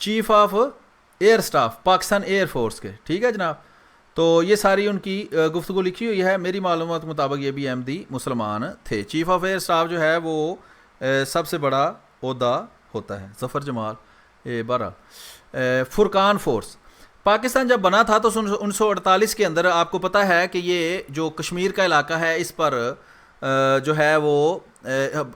Speaker 1: Chief of air staff Pakistan air force کے. ٹھیک ہے جناب. تو یہ ساری ان کی گفتگو لکھی ہوئی ہے, میری معلومات مطابق یہ بھی احمدی مسلمان تھے. چیف آف ایئر اسٹاف جو ہے وہ سب سے بڑا عہدہ ہوتا ہے. ظفر جمال 12. فرقان فورس پاکستان جب بنا تھا تو 1948 کے اندر آپ کو پتہ ہے کہ یہ جو کشمیر کا علاقہ ہے اس پر جو ہے وہ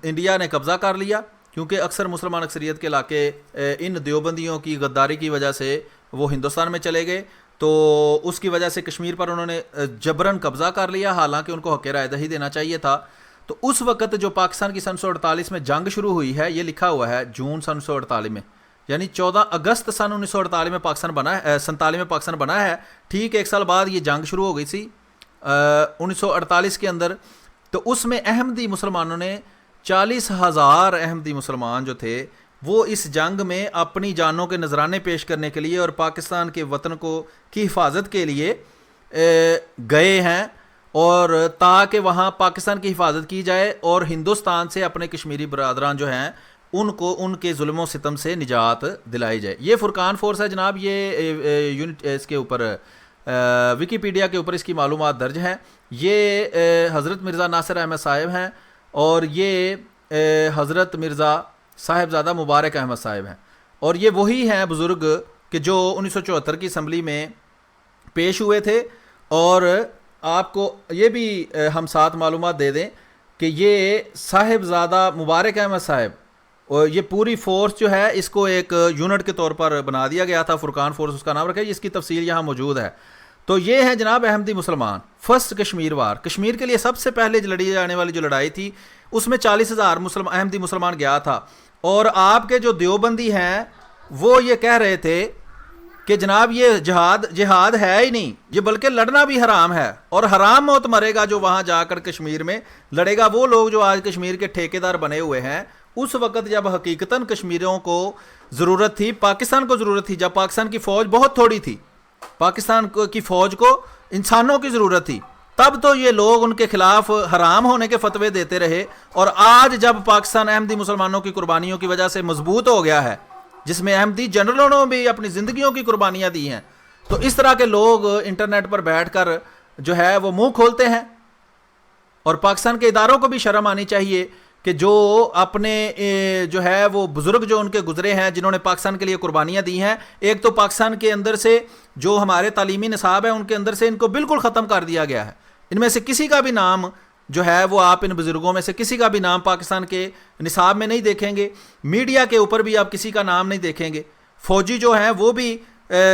Speaker 1: انڈیا نے قبضہ کر لیا, کیونکہ اکثر مسلمان اکثریت کے علاقے ان دیوبندیوں کی غداری کی وجہ سے وہ ہندوستان میں چلے گئے, تو اس کی وجہ سے کشمیر پر انہوں نے جبراً قبضہ کر لیا, حالانکہ ان کو حق رائے دہی دینا چاہیے تھا. تو اس وقت جو پاکستان کی 1948 میں جنگ شروع ہوئی ہے, یہ لکھا ہوا ہے جون 1948 میں, یعنی 14 اگست 1948 میں پاکستان بنا ہے, 47 میں پاکستان بنا ہے. ٹھیک ایک سال بعد یہ جنگ شروع ہو گئی تھی 1948 کے اندر. تو اس میں احمدی مسلمانوں نے 40,000 احمدی مسلمان جو تھے وہ اس جنگ میں اپنی جانوں کے نذرانے پیش کرنے کے لیے اور پاکستان کے وطن کی حفاظت کے لیے گئے ہیں، اور تاکہ وہاں پاکستان کی حفاظت کی جائے اور ہندوستان سے اپنے کشمیری برادران جو ہیں ان کو ان کے ظلم و ستم سے نجات دلائی جائے۔ یہ فرقان فورس ہے جناب، یہ یونٹ اس کے اوپر ویکیپیڈیا کے اوپر اس کی معلومات درج ہیں۔ یہ حضرت مرزا ناصر احمد صاحب ہیں اور یہ حضرت مرزا صاحبزادہ مبارک احمد صاحب ہیں، اور یہ وہی ہیں بزرگ کہ جو 1974 کی اسمبلی میں پیش ہوئے تھے۔ اور آپ کو یہ بھی ہم ساتھ معلومات دے دیں کہ یہ صاحبزادہ مبارک احمد صاحب اور یہ پوری فورس جو ہے اس کو ایک یونٹ کے طور پر بنا دیا گیا تھا، فرقان فورس اس کا نام رکھا ہے، اس کی تفصیل یہاں موجود ہے۔ تو یہ ہے جناب احمدی مسلمان، فرسٹ کشمیر وار۔ کشمیر کے لیے سب سے پہلے لڑی جانے والی جو لڑائی تھی اس میں 40,000 احمدی مسلمان گیا تھا، اور آپ کے جو دیوبندی ہیں وہ یہ کہہ رہے تھے کہ جناب یہ جہاد ہے ہی نہیں، یہ بلکہ لڑنا بھی حرام ہے، اور حرام موت مرے گا جو وہاں جا کر کشمیر میں لڑے گا۔ وہ لوگ جو آج کشمیر کے ٹھیکیدار بنے ہوئے ہیں، اس وقت جب حقیقتاً کشمیریوں کو ضرورت تھی، پاکستان کو ضرورت تھی، جب پاکستان کی فوج بہت تھوڑی تھی، پاکستان کی فوج کو انسانوں کی ضرورت تھی، تب تو یہ لوگ ان کے خلاف حرام ہونے کے فتوے دیتے رہے۔ اور آج جب پاکستان احمدی مسلمانوں کی قربانیوں کی وجہ سے مضبوط ہو گیا ہے، جس میں احمدی جنرلوں نے بھی اپنی زندگیوں کی قربانیاں دی ہیں، تو اس طرح کے لوگ انٹرنیٹ پر بیٹھ کر جو ہے وہ منہ کھولتے ہیں۔ اور پاکستان کے اداروں کو بھی شرم آنی چاہیے کہ جو اپنے جو ہے وہ بزرگ جو ان کے گزرے ہیں، جنہوں نے پاکستان کے لیے قربانیاں دی ہیں، ایک تو پاکستان کے اندر سے جو ہمارے تعلیمی نصاب ہے ان کے اندر سے ان کو بالکل ختم کر دیا گیا ہے۔ ان میں سے کسی کا بھی نام جو ہے وہ آپ ان بزرگوں میں سے کسی کا بھی نام پاکستان کے نصاب میں نہیں دیکھیں گے، میڈیا کے اوپر بھی آپ کسی کا نام نہیں دیکھیں گے۔ فوجی جو ہیں وہ بھی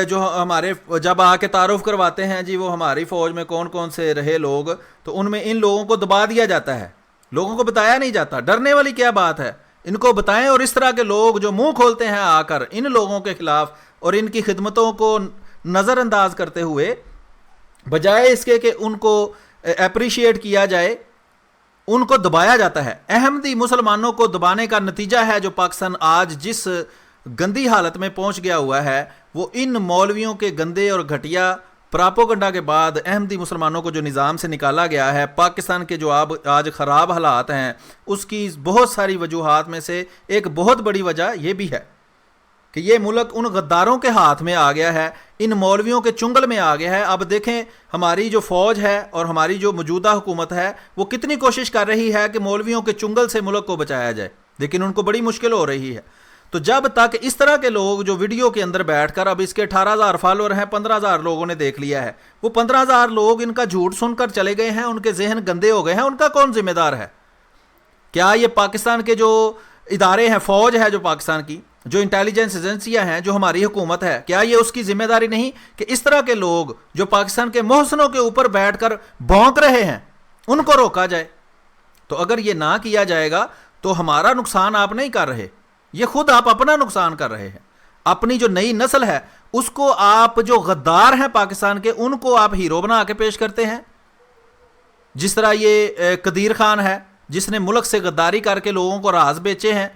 Speaker 1: جو ہمارے جب آ کے تعارف کرواتے ہیں جی وہ ہماری فوج میں کون کون سے رہے لوگ، تو ان میں ان لوگوں کو دبا دیا جاتا ہے، لوگوں کو بتایا نہیں جاتا۔ ڈرنے والی کیا بات ہے، ان کو بتائیں۔ اور اس طرح کے لوگ جو منہ کھولتے ہیں آ کر ان لوگوں کے خلاف اور ان کی خدمتوں کو نظر انداز کرتے ہوئے، بجائے اس کے کہ ان کو اپریشیٹ کیا جائے، ان کو دبایا جاتا ہے۔ احمدی مسلمانوں کو دبانے کا نتیجہ ہے جو پاکستان آج جس گندی حالت میں پہنچ گیا ہوا ہے، وہ ان مولویوں کے گندے اور گھٹیا پراپوگنڈا کے بعد احمدی مسلمانوں کو جو نظام سے نکالا گیا ہے، پاکستان کے جو آج خراب حالات ہیں، اس کی بہت ساری وجوہات میں سے ایک بہت بڑی وجہ یہ بھی ہے کہ یہ ملک ان غداروں کے ہاتھ میں آ گیا ہے، ان مولویوں کے چنگل میں آ گیا ہے۔ اب دیکھیں ہماری جو فوج ہے اور ہماری جو موجودہ حکومت ہے وہ کتنی کوشش کر رہی ہے کہ مولویوں کے چنگل سے ملک کو بچایا جائے، لیکن ان کو بڑی مشکل ہو رہی ہے۔ تو جب تک اس طرح کے لوگ جو ویڈیو کے اندر بیٹھ کر، اب اس کے 18,000 فالوور ہیں، 15,000 لوگوں نے دیکھ لیا ہے، وہ 15,000 لوگ ان کا جھوٹ سن کر چلے گئے ہیں، ان کے ذہن گندے ہو گئے ہیں، ان کا کون ذمہ دار ہے؟ کیا یہ پاکستان کے جو ادارے ہیں، فوج ہے جو پاکستان کی، جو انٹیلیجنس ایجنسیاں ہیں، جو ہماری حکومت ہے، کیا یہ اس کی ذمہ داری نہیں کہ اس طرح کے لوگ جو پاکستان کے محسنوں کے اوپر بیٹھ کر بھونک رہے ہیں ان کو روکا جائے؟ تو اگر یہ نہ کیا جائے گا تو ہمارا نقصان آپ نہیں کر رہے، یہ خود آپ اپنا نقصان کر رہے ہیں۔ اپنی جو نئی نسل ہے اس کو آپ جو غدار ہیں پاکستان کے، ان کو آپ ہیرو بنا کے پیش کرتے ہیں، جس طرح یہ قدیر خان ہے جس نے ملک سے غداری کر کے لوگوں کو راز بیچے ہیں،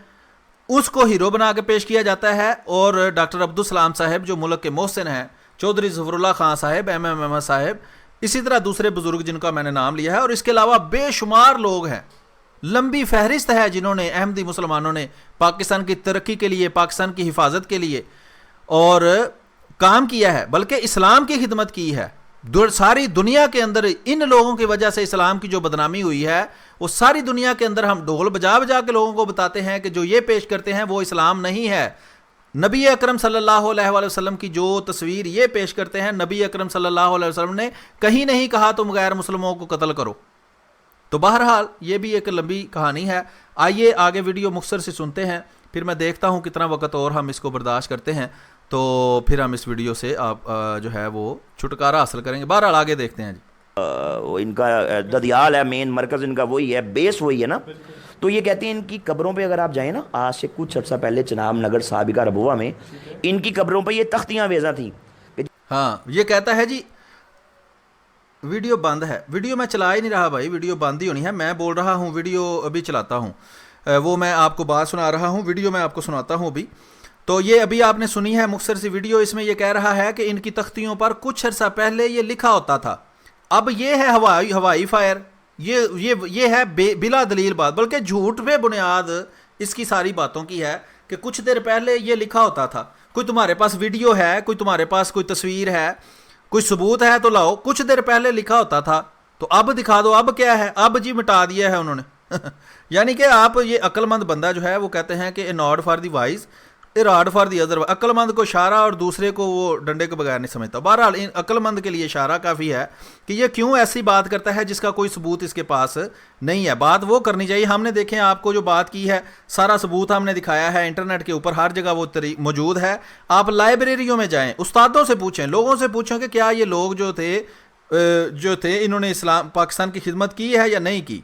Speaker 1: اس کو ہیرو بنا کے پیش کیا جاتا ہے۔ اور ڈاکٹر عبدالسلام صاحب جو ملک کے محسن ہیں، چودھری ظفر اللہ خان صاحب، ایم احمد صاحب، اسی طرح دوسرے بزرگ جن کا میں نے نام لیا ہے، اور اس کے علاوہ بے شمار لوگ ہیں، لمبی فہرست ہے جنہوں نے احمدی مسلمانوں نے پاکستان کی ترقی کے لیے، پاکستان کی حفاظت کے لیے اور کام کیا ہے، بلکہ اسلام کی خدمت کی ہے۔ ساری دنیا کے اندر ان لوگوں کی وجہ سے اسلام کی جو بدنامی ہوئی ہے، وہ ساری دنیا کے اندر ہم ڈھول بجا بجا کے لوگوں کو بتاتے ہیں کہ جو یہ پیش کرتے ہیں وہ اسلام نہیں ہے۔ نبی اکرم صلی اللہ علیہ وآلہ وسلم کی جو تصویر یہ پیش کرتے ہیں، نبی اکرم صلی اللہ علیہ وسلم نے کہیں نہیں کہا تم غیر مسلموں کو قتل کرو۔ تو بہرحال یہ بھی ایک لمبی کہانی ہے۔ آئیے آگے ویڈیو مختصر سے سنتے ہیں، پھر میں دیکھتا ہوں کتنا وقت اور ہم اس کو برداشت کرتے ہیں، تو پھر ہم اس ویڈیو سے آپ جو ہے وہ چھٹکارا حاصل کریں گے۔ بہرحال آگے دیکھتے ہیں جی۔
Speaker 2: ان کا ددیال ہے، مین مرکز ان کا وہی ہے، بیس وہی ہے نا۔ تو یہ کہتے ہیں ان کی قبروں پہ اگر آپ جائیں نا، آج سے کچھ عرصہ پہلے چناب نگر سابقہ ربوہ میں ان کی قبروں پہ یہ تختیاں ویزاں تھیں۔
Speaker 1: ہاں یہ کہتا ہے جی ویڈیو بند ہے، ویڈیو میں چلا ہی نہیں رہا بھائی، ویڈیو بند ہی ہونی ہے، میں بول رہا ہوں، ویڈیو ابھی چلاتا ہوں۔ وہ میں آپ کو بات سنا رہا ہوں, ویڈیو میں آپ کو سناتا ہوں ابھی. تو یہ ابھی آپ نے سنی ہے مختصر سی ویڈیو, اس میں یہ کہہ رہا ہے کہ ان کی تختیوں پر کچھ عرصہ پہلے یہ لکھا ہوتا تھا, اب یہ ہے ہوائی فائر. یہ ہے بلا دلیل بات, بلکہ جھوٹ پہ بنیاد اس کی ساری باتوں کی ہے کہ کچھ دیر پہلے یہ لکھا ہوتا تھا. کوئی تمہارے پاس ویڈیو ہے, کوئی تمہارے پاس کوئی تصویر ہے, کوئی ثبوت ہے تو لاؤ. کچھ دیر پہلے لکھا ہوتا تھا تو اب دکھا دو, اب کیا ہے, اب جی مٹا دیا ہے انہوں نے. یعنی کہ آپ یہ عقل مند بندہ جو ہے وہ کہتے ہیں کہ a nod for the wise a rod for the other. عقل مند کو اشارہ اور دوسرے کو وہ ڈنڈے کے بغیر نہیں سمجھتا. بہرحال عقل مند کے لیے اشارہ کافی ہے کہ یہ کیوں ایسی بات کرتا ہے جس کا کوئی ثبوت اس کے پاس نہیں ہے. بات وہ کرنی چاہیے. ہم نے دیکھیں آپ کو جو بات کی ہے سارا ثبوت ہم نے دکھایا ہے انٹرنیٹ کے اوپر, ہر جگہ وہ موجود ہے. آپ لائبریریوں میں جائیں, استادوں سے پوچھیں, لوگوں سے پوچھیں کہ کیا یہ لوگ جو تھے انہوں نے اسلام پاکستان کی خدمت کی ہے یا نہیں کی.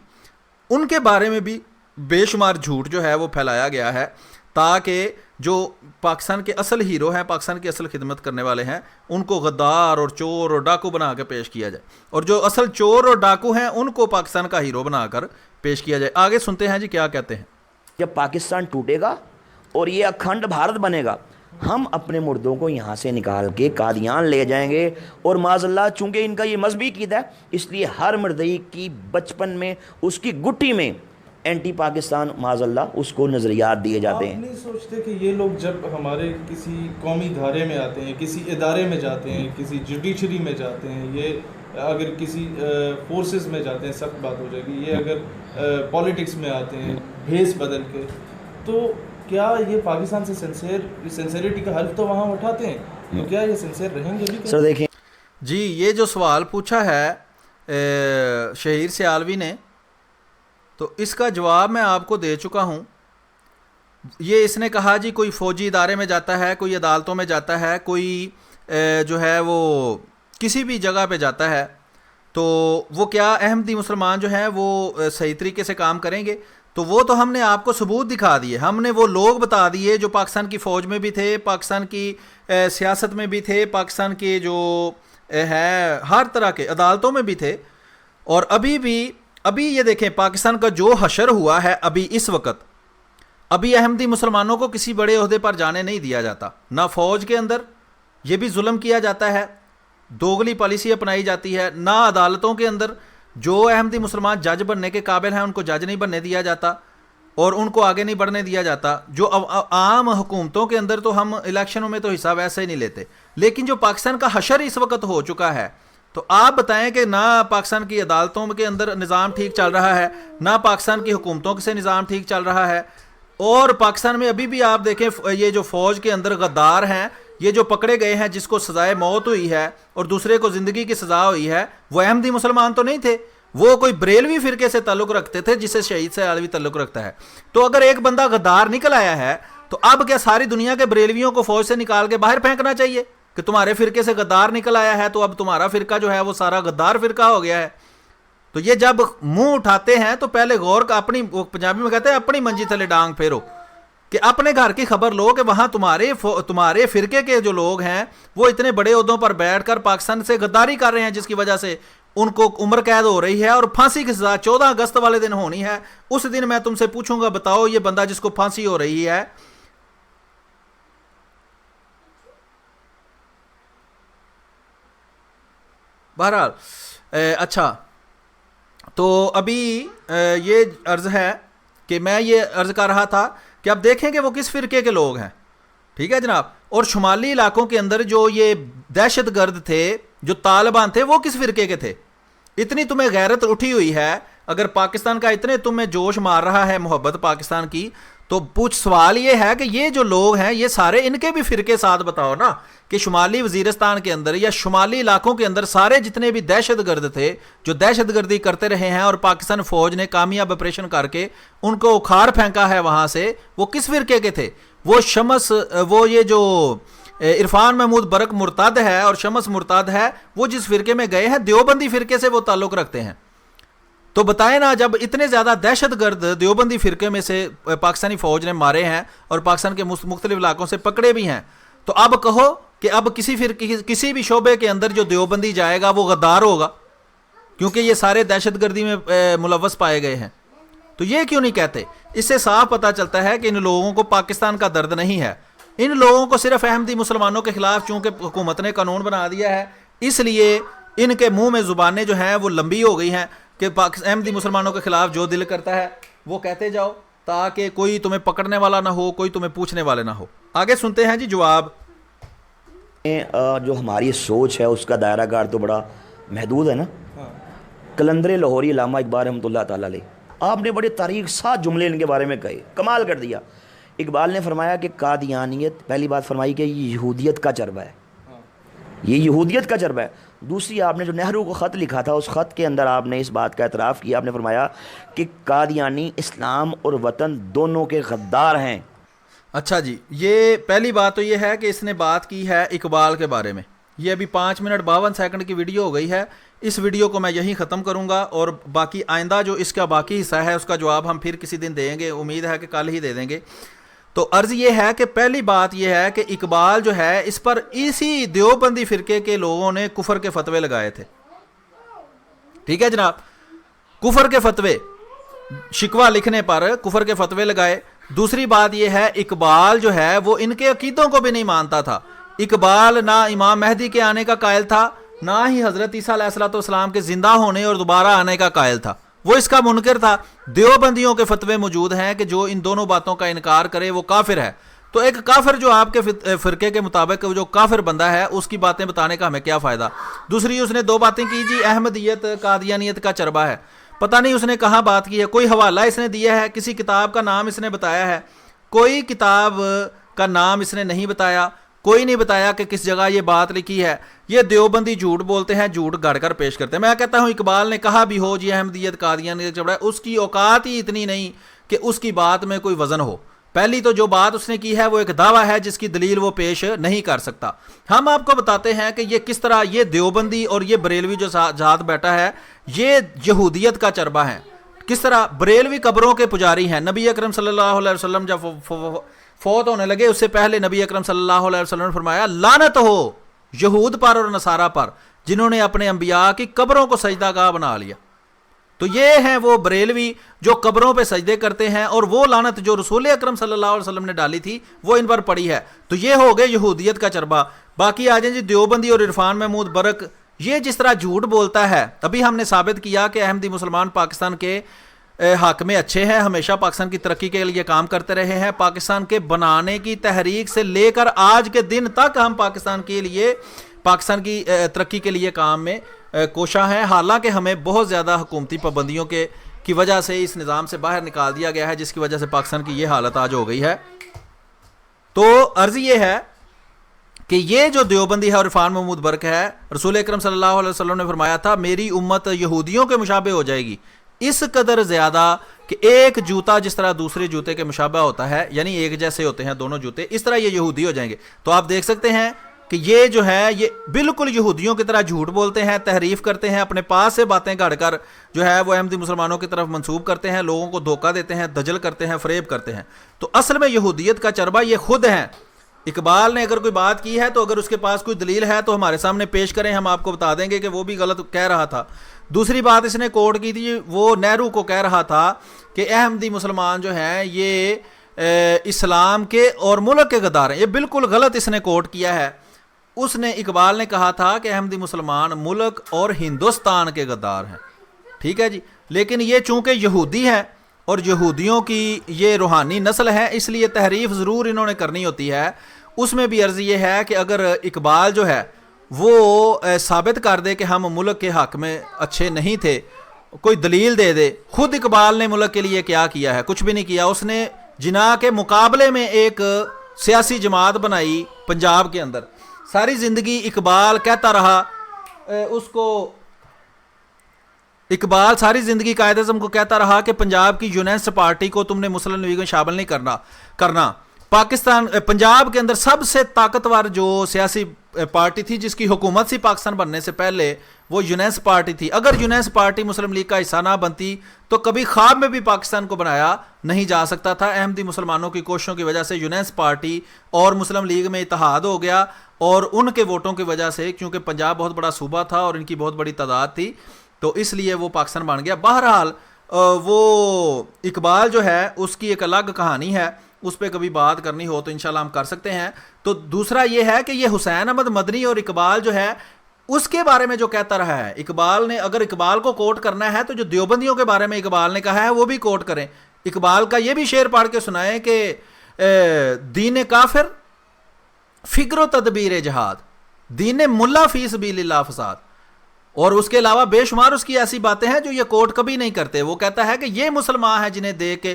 Speaker 1: ان کے بارے میں بھی بے شمار جھوٹ جو ہے وہ پھیلایا گیا ہے تاکہ جو پاکستان کے اصل ہیرو ہیں, پاکستان کی اصل خدمت کرنے والے ہیں, ان کو غدار اور چور اور ڈاکو بنا کے پیش کیا جائے, اور جو اصل چور اور ڈاکو ہیں ان کو پاکستان کا ہیرو بنا کر پیش کیا جائے. آگے سنتے ہیں جی کیا کہتے ہیں.
Speaker 2: جب پاکستان ٹوٹے گا اور یہ اکھنڈ بھارت بنے گا, ہم اپنے مردوں کو یہاں سے نکال کے قادیان لے جائیں گے. اور معاذ اللہ چونکہ ان کا یہ مذہبی عقیدہ ہے, اس لیے ہر مردئی کی بچپن میں اس کی گٹی میں اینٹی پاکستان معاذ اللہ اس کو نظریات دیے جاتے ہیں.
Speaker 3: آپ نہیں سوچتے کہ یہ لوگ جب ہمارے کسی قومی دھارے میں آتے ہیں, کسی ادارے میں جاتے ہیں, کسی جوڈیشری میں جاتے ہیں, یہ اگر کسی فورسز میں جاتے ہیں, سخت بات ہو جائے گی, یہ اگر پالیٹکس میں آتے ہیں بھیس بدل کے, تو کیا یہ پاکستان سے سنسیریٹی کا حلف تو وہاں اٹھاتے ہیں, تو کیا یہ سنسیر رہیں گے بھی؟
Speaker 2: سر دیکھیں
Speaker 1: جی, یہ جو سوال پوچھا ہے شہیر سیالوی نے, تو اس کا جواب میں آپ کو دے چکا ہوں. یہ اس نے کہا جی کوئی فوجی ادارے میں جاتا ہے, کوئی عدالتوں میں جاتا ہے, کوئی جو ہے وہ کسی بھی جگہ پہ جاتا ہے, تو وہ کیا احمدی مسلمان جو ہیں وہ صحیح طریقے سے کام کریں گے؟ تو وہ تو ہم نے آپ کو ثبوت دکھا دیے, ہم نے وہ لوگ بتا دیے جو پاکستان کی فوج میں بھی تھے, پاکستان کی سیاست میں بھی تھے, پاکستان کے جو ہے ہر طرح کے عدالتوں میں بھی تھے. اور ابھی یہ دیکھیں پاکستان کا جو حشر ہوا ہے ابھی اس وقت, ابھی احمدی مسلمانوں کو کسی بڑے عہدے پر جانے نہیں دیا جاتا, نہ فوج کے اندر, یہ بھی ظلم کیا جاتا ہے, دوغلی پالیسی اپنائی جاتی ہے, نہ عدالتوں کے اندر جو احمدی مسلمان جج بننے کے قابل ہیں ان کو جج نہیں بننے دیا جاتا اور ان کو آگے نہیں بڑھنے دیا جاتا. جو عام حکومتوں کے اندر تو ہم الیکشنوں میں تو حصہ ویسے ہی نہیں لیتے, لیکن جو پاکستان کا حشر اس وقت ہو چکا ہے, تو آپ بتائیں کہ نہ پاکستان کی عدالتوں کے اندر نظام ٹھیک چل رہا ہے, نہ پاکستان کی حکومتوں سے نظام ٹھیک چل رہا ہے, اور پاکستان میں ابھی بھی آپ دیکھیں یہ جو فوج کے اندر غدار ہیں, یہ جو پکڑے گئے ہیں جس کو سزائے موت ہوئی ہے اور دوسرے کو زندگی کی سزا ہوئی ہے, وہ احمدی مسلمان تو نہیں تھے, وہ کوئی بریلوی فرقے سے تعلق رکھتے تھے جسے شہید سیالوی تعلق رکھتا ہے. تو اگر ایک بندہ غدار نکل آیا ہے تو اب کیا ساری دنیا کے بریلویوں کو فوج سے نکال کے باہر پھینکنا چاہیے کہ تمہارے فرقے سے غدار نکل آیا ہے تو اب تمہارا فرقہ جو ہے وہ سارا غدار فرقہ ہو گیا ہے؟ تو یہ جب منہ اٹھاتے ہیں تو پہلے غور کا, اپنی پنجابی میں کہتے ہیں اپنی منجی تھلے ڈانگ پھیرو, کہ اپنے گھر کی خبر لو کہ وہاں تمہارے فرقے کے جو لوگ ہیں وہ اتنے بڑے عہدوں پر بیٹھ کر پاکستان سے غداری کر رہے ہیں, جس کی وجہ سے ان کو عمر قید ہو رہی ہے اور پھانسی کی سزا 14 اگست والے دن ہونی ہے. اس دن میں تم سے پوچھوں گا, بتاؤ یہ بندہ جس کو پھانسی ہو رہی ہے, بہرحال اچھا, تو ابھی یہ عرض ہے کہ میں یہ عرض کر رہا تھا کہ اب دیکھیں کہ وہ کس فرقے کے لوگ ہیں. ٹھیک ہے جناب. اور شمالی علاقوں کے اندر جو یہ دہشت گرد تھے, جو طالبان تھے, وہ کس فرقے کے تھے؟ اتنی تمہیں غیرت اٹھی ہوئی ہے, اگر پاکستان کا اتنے تمہیں جوش مار رہا ہے محبت پاکستان کی, تو سوال یہ ہے کہ یہ جو لوگ ہیں یہ سارے ان کے بھی فرقے ساتھ بتاؤ نا, کہ شمالی وزیرستان کے اندر یا شمالی علاقوں کے اندر سارے جتنے بھی دہشت گرد تھے جو دہشت گردی کرتے رہے ہیں اور پاکستان فوج نے کامیاب آپریشن کر کے ان کو اکھاڑ پھینکا ہے وہاں سے, وہ کس فرقے کے تھے؟ وہ شمس, وہ یہ جو عرفان محمود برق مرتد ہے اور شمس مرتد ہے, وہ جس فرقے میں گئے ہیں دیوبندی فرقے سے وہ تعلق رکھتے ہیں. تو بتائیں نا, جب اتنے زیادہ دہشت گرد دیوبندی فرقے میں سے پاکستانی فوج نے مارے ہیں اور پاکستان کے مختلف علاقوں سے پکڑے بھی ہیں, تو اب کہو کہ اب کسی بھی شعبے کے اندر جو دیوبندی جائے گا وہ غدار ہوگا, کیونکہ یہ سارے دہشت گردی میں ملوث پائے گئے ہیں. تو یہ کیوں نہیں کہتے؟ اس سے صاف پتہ چلتا ہے کہ ان لوگوں کو پاکستان کا درد نہیں ہے. ان لوگوں کو صرف احمدی مسلمانوں کے خلاف چونکہ حکومت نے قانون بنا دیا ہے, اس لیے ان کے منہ میں زبانیں جو ہیں وہ لمبی ہو گئی ہیں کہ احمدی مسلمانوں کے خلاف جو دل کرتا ہے وہ کہتے جاؤ, تاکہ کوئی تمہیں پکڑنے والا نہ ہو, کوئی تمہیں پوچھنے والے نہ ہو. آگے سنتے ہیں جی جواب.
Speaker 2: جو ہماری سوچ ہے اس کا دائرہ کار تو بڑا محدود ہے نا. قلندر لاہوری علامہ اقبال رحمۃ اللہ تعالیٰ علیہ, آپ نے بڑے تاریخ ساتھ جملے ان کے بارے میں کہے, کمال کر دیا. اقبال نے فرمایا کہ قادیانیت, پہلی بات فرمائی کہ یہ یہودیت کا چربہ ہے, یہ یہودیت کا چربہ ہے. دوسری, آپ نے جو نہرو کو خط لکھا تھا اس خط کے اندر آپ نے اس بات کا اعتراف کیا, آپ نے فرمایا کہ قادیانی اسلام اور وطن دونوں کے غدار ہیں.
Speaker 1: اچھا جی, یہ پہلی بات تو یہ ہے کہ اس نے بات کی ہے اقبال کے بارے میں. یہ ابھی 5 منٹ 52 سیکنڈ کی ویڈیو ہو گئی ہے. اس ویڈیو کو میں یہیں ختم کروں گا, اور باقی آئندہ جو اس کا باقی حصہ ہے اس کا جواب ہم پھر کسی دن دیں گے, امید ہے کہ کل ہی دے دیں گے. تو عرض یہ ہے کہ پہلی بات یہ ہے کہ اقبال جو ہے اس پر اسی دیوبندی فرقے کے لوگوں نے کفر کے فتوے لگائے تھے. ٹھیک ہے جناب, کفر کے فتوے, شکوہ لکھنے پر کفر کے فتوے لگائے. دوسری بات یہ ہے اقبال جو ہے وہ ان کے عقیدوں کو بھی نہیں مانتا تھا. اقبال نہ امام مہدی کے آنے کا قائل تھا, نہ ہی حضرت عیسیٰ علیہ السلام کے زندہ ہونے اور دوبارہ آنے کا قائل تھا, وہ اس کا منکر تھا. دیوبندیوں کے فتوے موجود ہیں کہ جو ان دونوں باتوں کا انکار کرے وہ کافر ہے. تو ایک کافر جو آپ کے فرقے کے مطابق جو کافر بندہ ہے اس کی باتیں بتانے کا ہمیں کیا فائدہ. دوسری, اس نے 2 باتیں کی جی, احمدیت قادیانیت کا چربہ ہے. پتہ نہیں اس نے کہاں بات کی ہے, کوئی حوالہ اس نے دیا ہے, کسی کتاب کا نام اس نے بتایا ہے, کوئی کتاب کا نام اس نے نہیں بتایا, کوئی نہیں بتایا کہ کس جگہ یہ بات لکھی ہے. یہ دیوبندی جھوٹ بولتے ہیں, جھوٹ گھڑ کر پیش کرتے ہیں. میں کہتا ہوں اقبال نے کہا بھی ہو جی احمدیت قادیانیت چربہ ہے, اس کی اوقات ہی اتنی نہیں کہ اس کی بات میں کوئی وزن ہو. پہلی تو جو بات اس نے کی ہے وہ ایک دعویٰ ہے جس کی دلیل وہ پیش نہیں کر سکتا. ہم آپ کو بتاتے ہیں کہ یہ کس طرح یہ دیوبندی اور یہ بریلوی جو ذات بیٹھا ہے یہ یہودیت کا چربہ ہے. کس طرح بریلوی قبروں کے پجاری ہیں. نبی اکرم صلی اللہ علیہ وسلم جب فوت ہونے لگے اس سے پہلے نبی اکرم صلی اللہ علیہ وسلم نے فرمایا لعنت ہو یہود پر اور نصارہ پر جنہوں نے اپنے انبیاء کی قبروں کو سجدہ گاہ بنا لیا. تو یہ ہیں وہ بریلوی جو قبروں پہ سجدے کرتے ہیں, اور وہ لعنت جو رسول اکرم صلی اللہ علیہ وسلم نے ڈالی تھی وہ ان پر پڑی ہے. تو یہ ہو گئے یہودیت کا چربہ. باقی آ جائیں جی دیوبندی اور عرفان محمود برق, یہ جس طرح جھوٹ بولتا ہے. ابھی ہم نے ثابت کیا کہ احمدی مسلمان پاکستان کے حق میں اچھے ہیں, ہمیشہ پاکستان کی ترقی کے لیے کام کرتے رہے ہیں. پاکستان کے بنانے کی تحریک سے لے کر آج کے دن تک ہم پاکستان کے لیے, پاکستان کی ترقی کے لیے کام میں کوشاں ہیں. حالانکہ ہمیں بہت زیادہ حکومتی پابندیوں کی وجہ سے اس نظام سے باہر نکال دیا گیا ہے, جس کی وجہ سے پاکستان کی یہ حالت آج ہو گئی ہے. تو عرض یہ ہے کہ یہ جو دیوبندی ہے اور عرفان محمود برق ہے, رسول اکرم صلی اللہ علیہ وسلم نے فرمایا تھا میری امت یہودیوں کے مشابہ ہو جائے گی, اس قدر زیادہ کہ ایک جوتا جس طرح دوسرے جوتے کے مشابہ ہوتا ہے, یعنی ایک جیسے ہوتے ہیں دونوں جوتے, اس طرح یہ یہودی ہو جائیں گے. تو آپ دیکھ سکتے ہیں کہ یہ جو ہے یہ بالکل یہودیوں کی طرح جھوٹ بولتے ہیں, تحریف کرتے ہیں, اپنے پاس سے باتیں گھڑ کر جو ہے وہ احمدی مسلمانوں کی طرف منسوب کرتے ہیں, لوگوں کو دھوکہ دیتے ہیں, دجل کرتے ہیں, فریب کرتے ہیں. تو اصل میں یہودیت کا چربہ یہ خود ہیں. اقبال نے اگر کوئی بات کی ہے تو اگر اس کے پاس کوئی دلیل ہے تو ہمارے سامنے پیش کریں, ہم آپ کو بتا دیں گے کہ وہ بھی غلط کہہ رہا تھا. دوسری بات اس نے کوٹ کی تھی, وہ نہرو کو کہہ رہا تھا کہ احمدی مسلمان جو ہیں یہ اسلام کے اور ملک کے غدار ہیں. یہ بالکل غلط اس نے کوٹ کیا ہے. اس نے اقبال نے کہا تھا کہ احمدی مسلمان ملک اور ہندوستان کے غدار ہیں. ٹھیک ہے جی, لیکن یہ چونکہ یہودی ہیں اور یہودیوں کی یہ روحانی نسل ہے, اس لیے تحریف ضرور انہوں نے کرنی ہوتی ہے. اس میں بھی عرض یہ ہے کہ اگر اقبال جو ہے وہ ثابت کر دے کہ ہم ملک کے حق میں اچھے نہیں تھے, کوئی دلیل دے دے. خود اقبال نے ملک کے لیے کیا کیا ہے؟ کچھ بھی نہیں کیا. اس نے جناح کے مقابلے میں ایک سیاسی جماعت بنائی پنجاب کے اندر. ساری زندگی اقبال کہتا رہا, اس کو اقبال ساری زندگی قائد اعظم کو کہتا رہا کہ پنجاب کی یونینسٹ پارٹی کو تم نے مسلم لیگ میں شامل نہیں کرنا. پاکستان پنجاب کے اندر سب سے طاقتور جو سیاسی پارٹی تھی جس کی حکومت سی پاکستان بننے سے پہلے, وہ یونینس پارٹی تھی. اگر یونینس پارٹی مسلم لیگ کا حصہ نہ بنتی تو کبھی خواب میں بھی پاکستان کو بنایا نہیں جا سکتا تھا. احمدی مسلمانوں کی کوششوں کی وجہ سے یونینس پارٹی اور مسلم لیگ میں اتحاد ہو گیا, اور ان کے ووٹوں کی وجہ سے, کیونکہ پنجاب بہت بڑا صوبہ تھا اور ان کی بہت بڑی تعداد تھی, تو اس لیے وہ پاکستان بن گیا. بہرحال وہ اقبال جو ہے اس کی ایک الگ کہانی ہے, اس پہ کبھی بات کرنی ہو تو انشاءاللہ ہم کر سکتے ہیں. تو دوسرا یہ ہے کہ یہ حسین احمد مدنی اور اقبال جو ہے اس کے بارے میں جو کہتا رہا ہے, اقبال نے اگر اقبال کو کوٹ کرنا ہے تو جو دیوبندیوں کے بارے میں اقبال نے کہا ہے وہ بھی کوٹ کریں. اقبال کا یہ بھی شعر پڑھ کے سنائیں کہ دین کافر فکر و تدبیر جہاد, دین ملا فی سبیل اللہ فساد. اور اس کے علاوہ بے شمار اس کی ایسی باتیں ہیں جو یہ کوٹ کبھی نہیں کرتے. وہ کہتا ہے کہ یہ مسلمان ہیں جنہیں دیکھ کے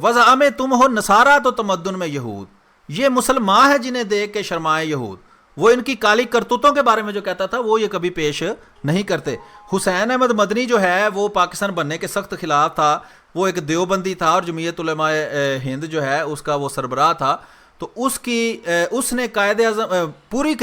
Speaker 1: وضع میں تم ہو نصارہ تو تمدن میں یہود, یہ مسلمان ہیں جنہیں دیکھ کے شرمائے یہود. وہ ان کی کالی کرتوتوں کے بارے میں جو کہتا تھا وہ یہ کبھی پیش نہیں کرتے. حسین احمد مدنی جو ہے وہ پاکستان بننے کے سخت خلاف تھا, وہ ایک دیوبندی تھا اور جمعیت علماء ہند جو ہے اس کا وہ سربراہ تھا. تو اس نے قائد اعظم پوری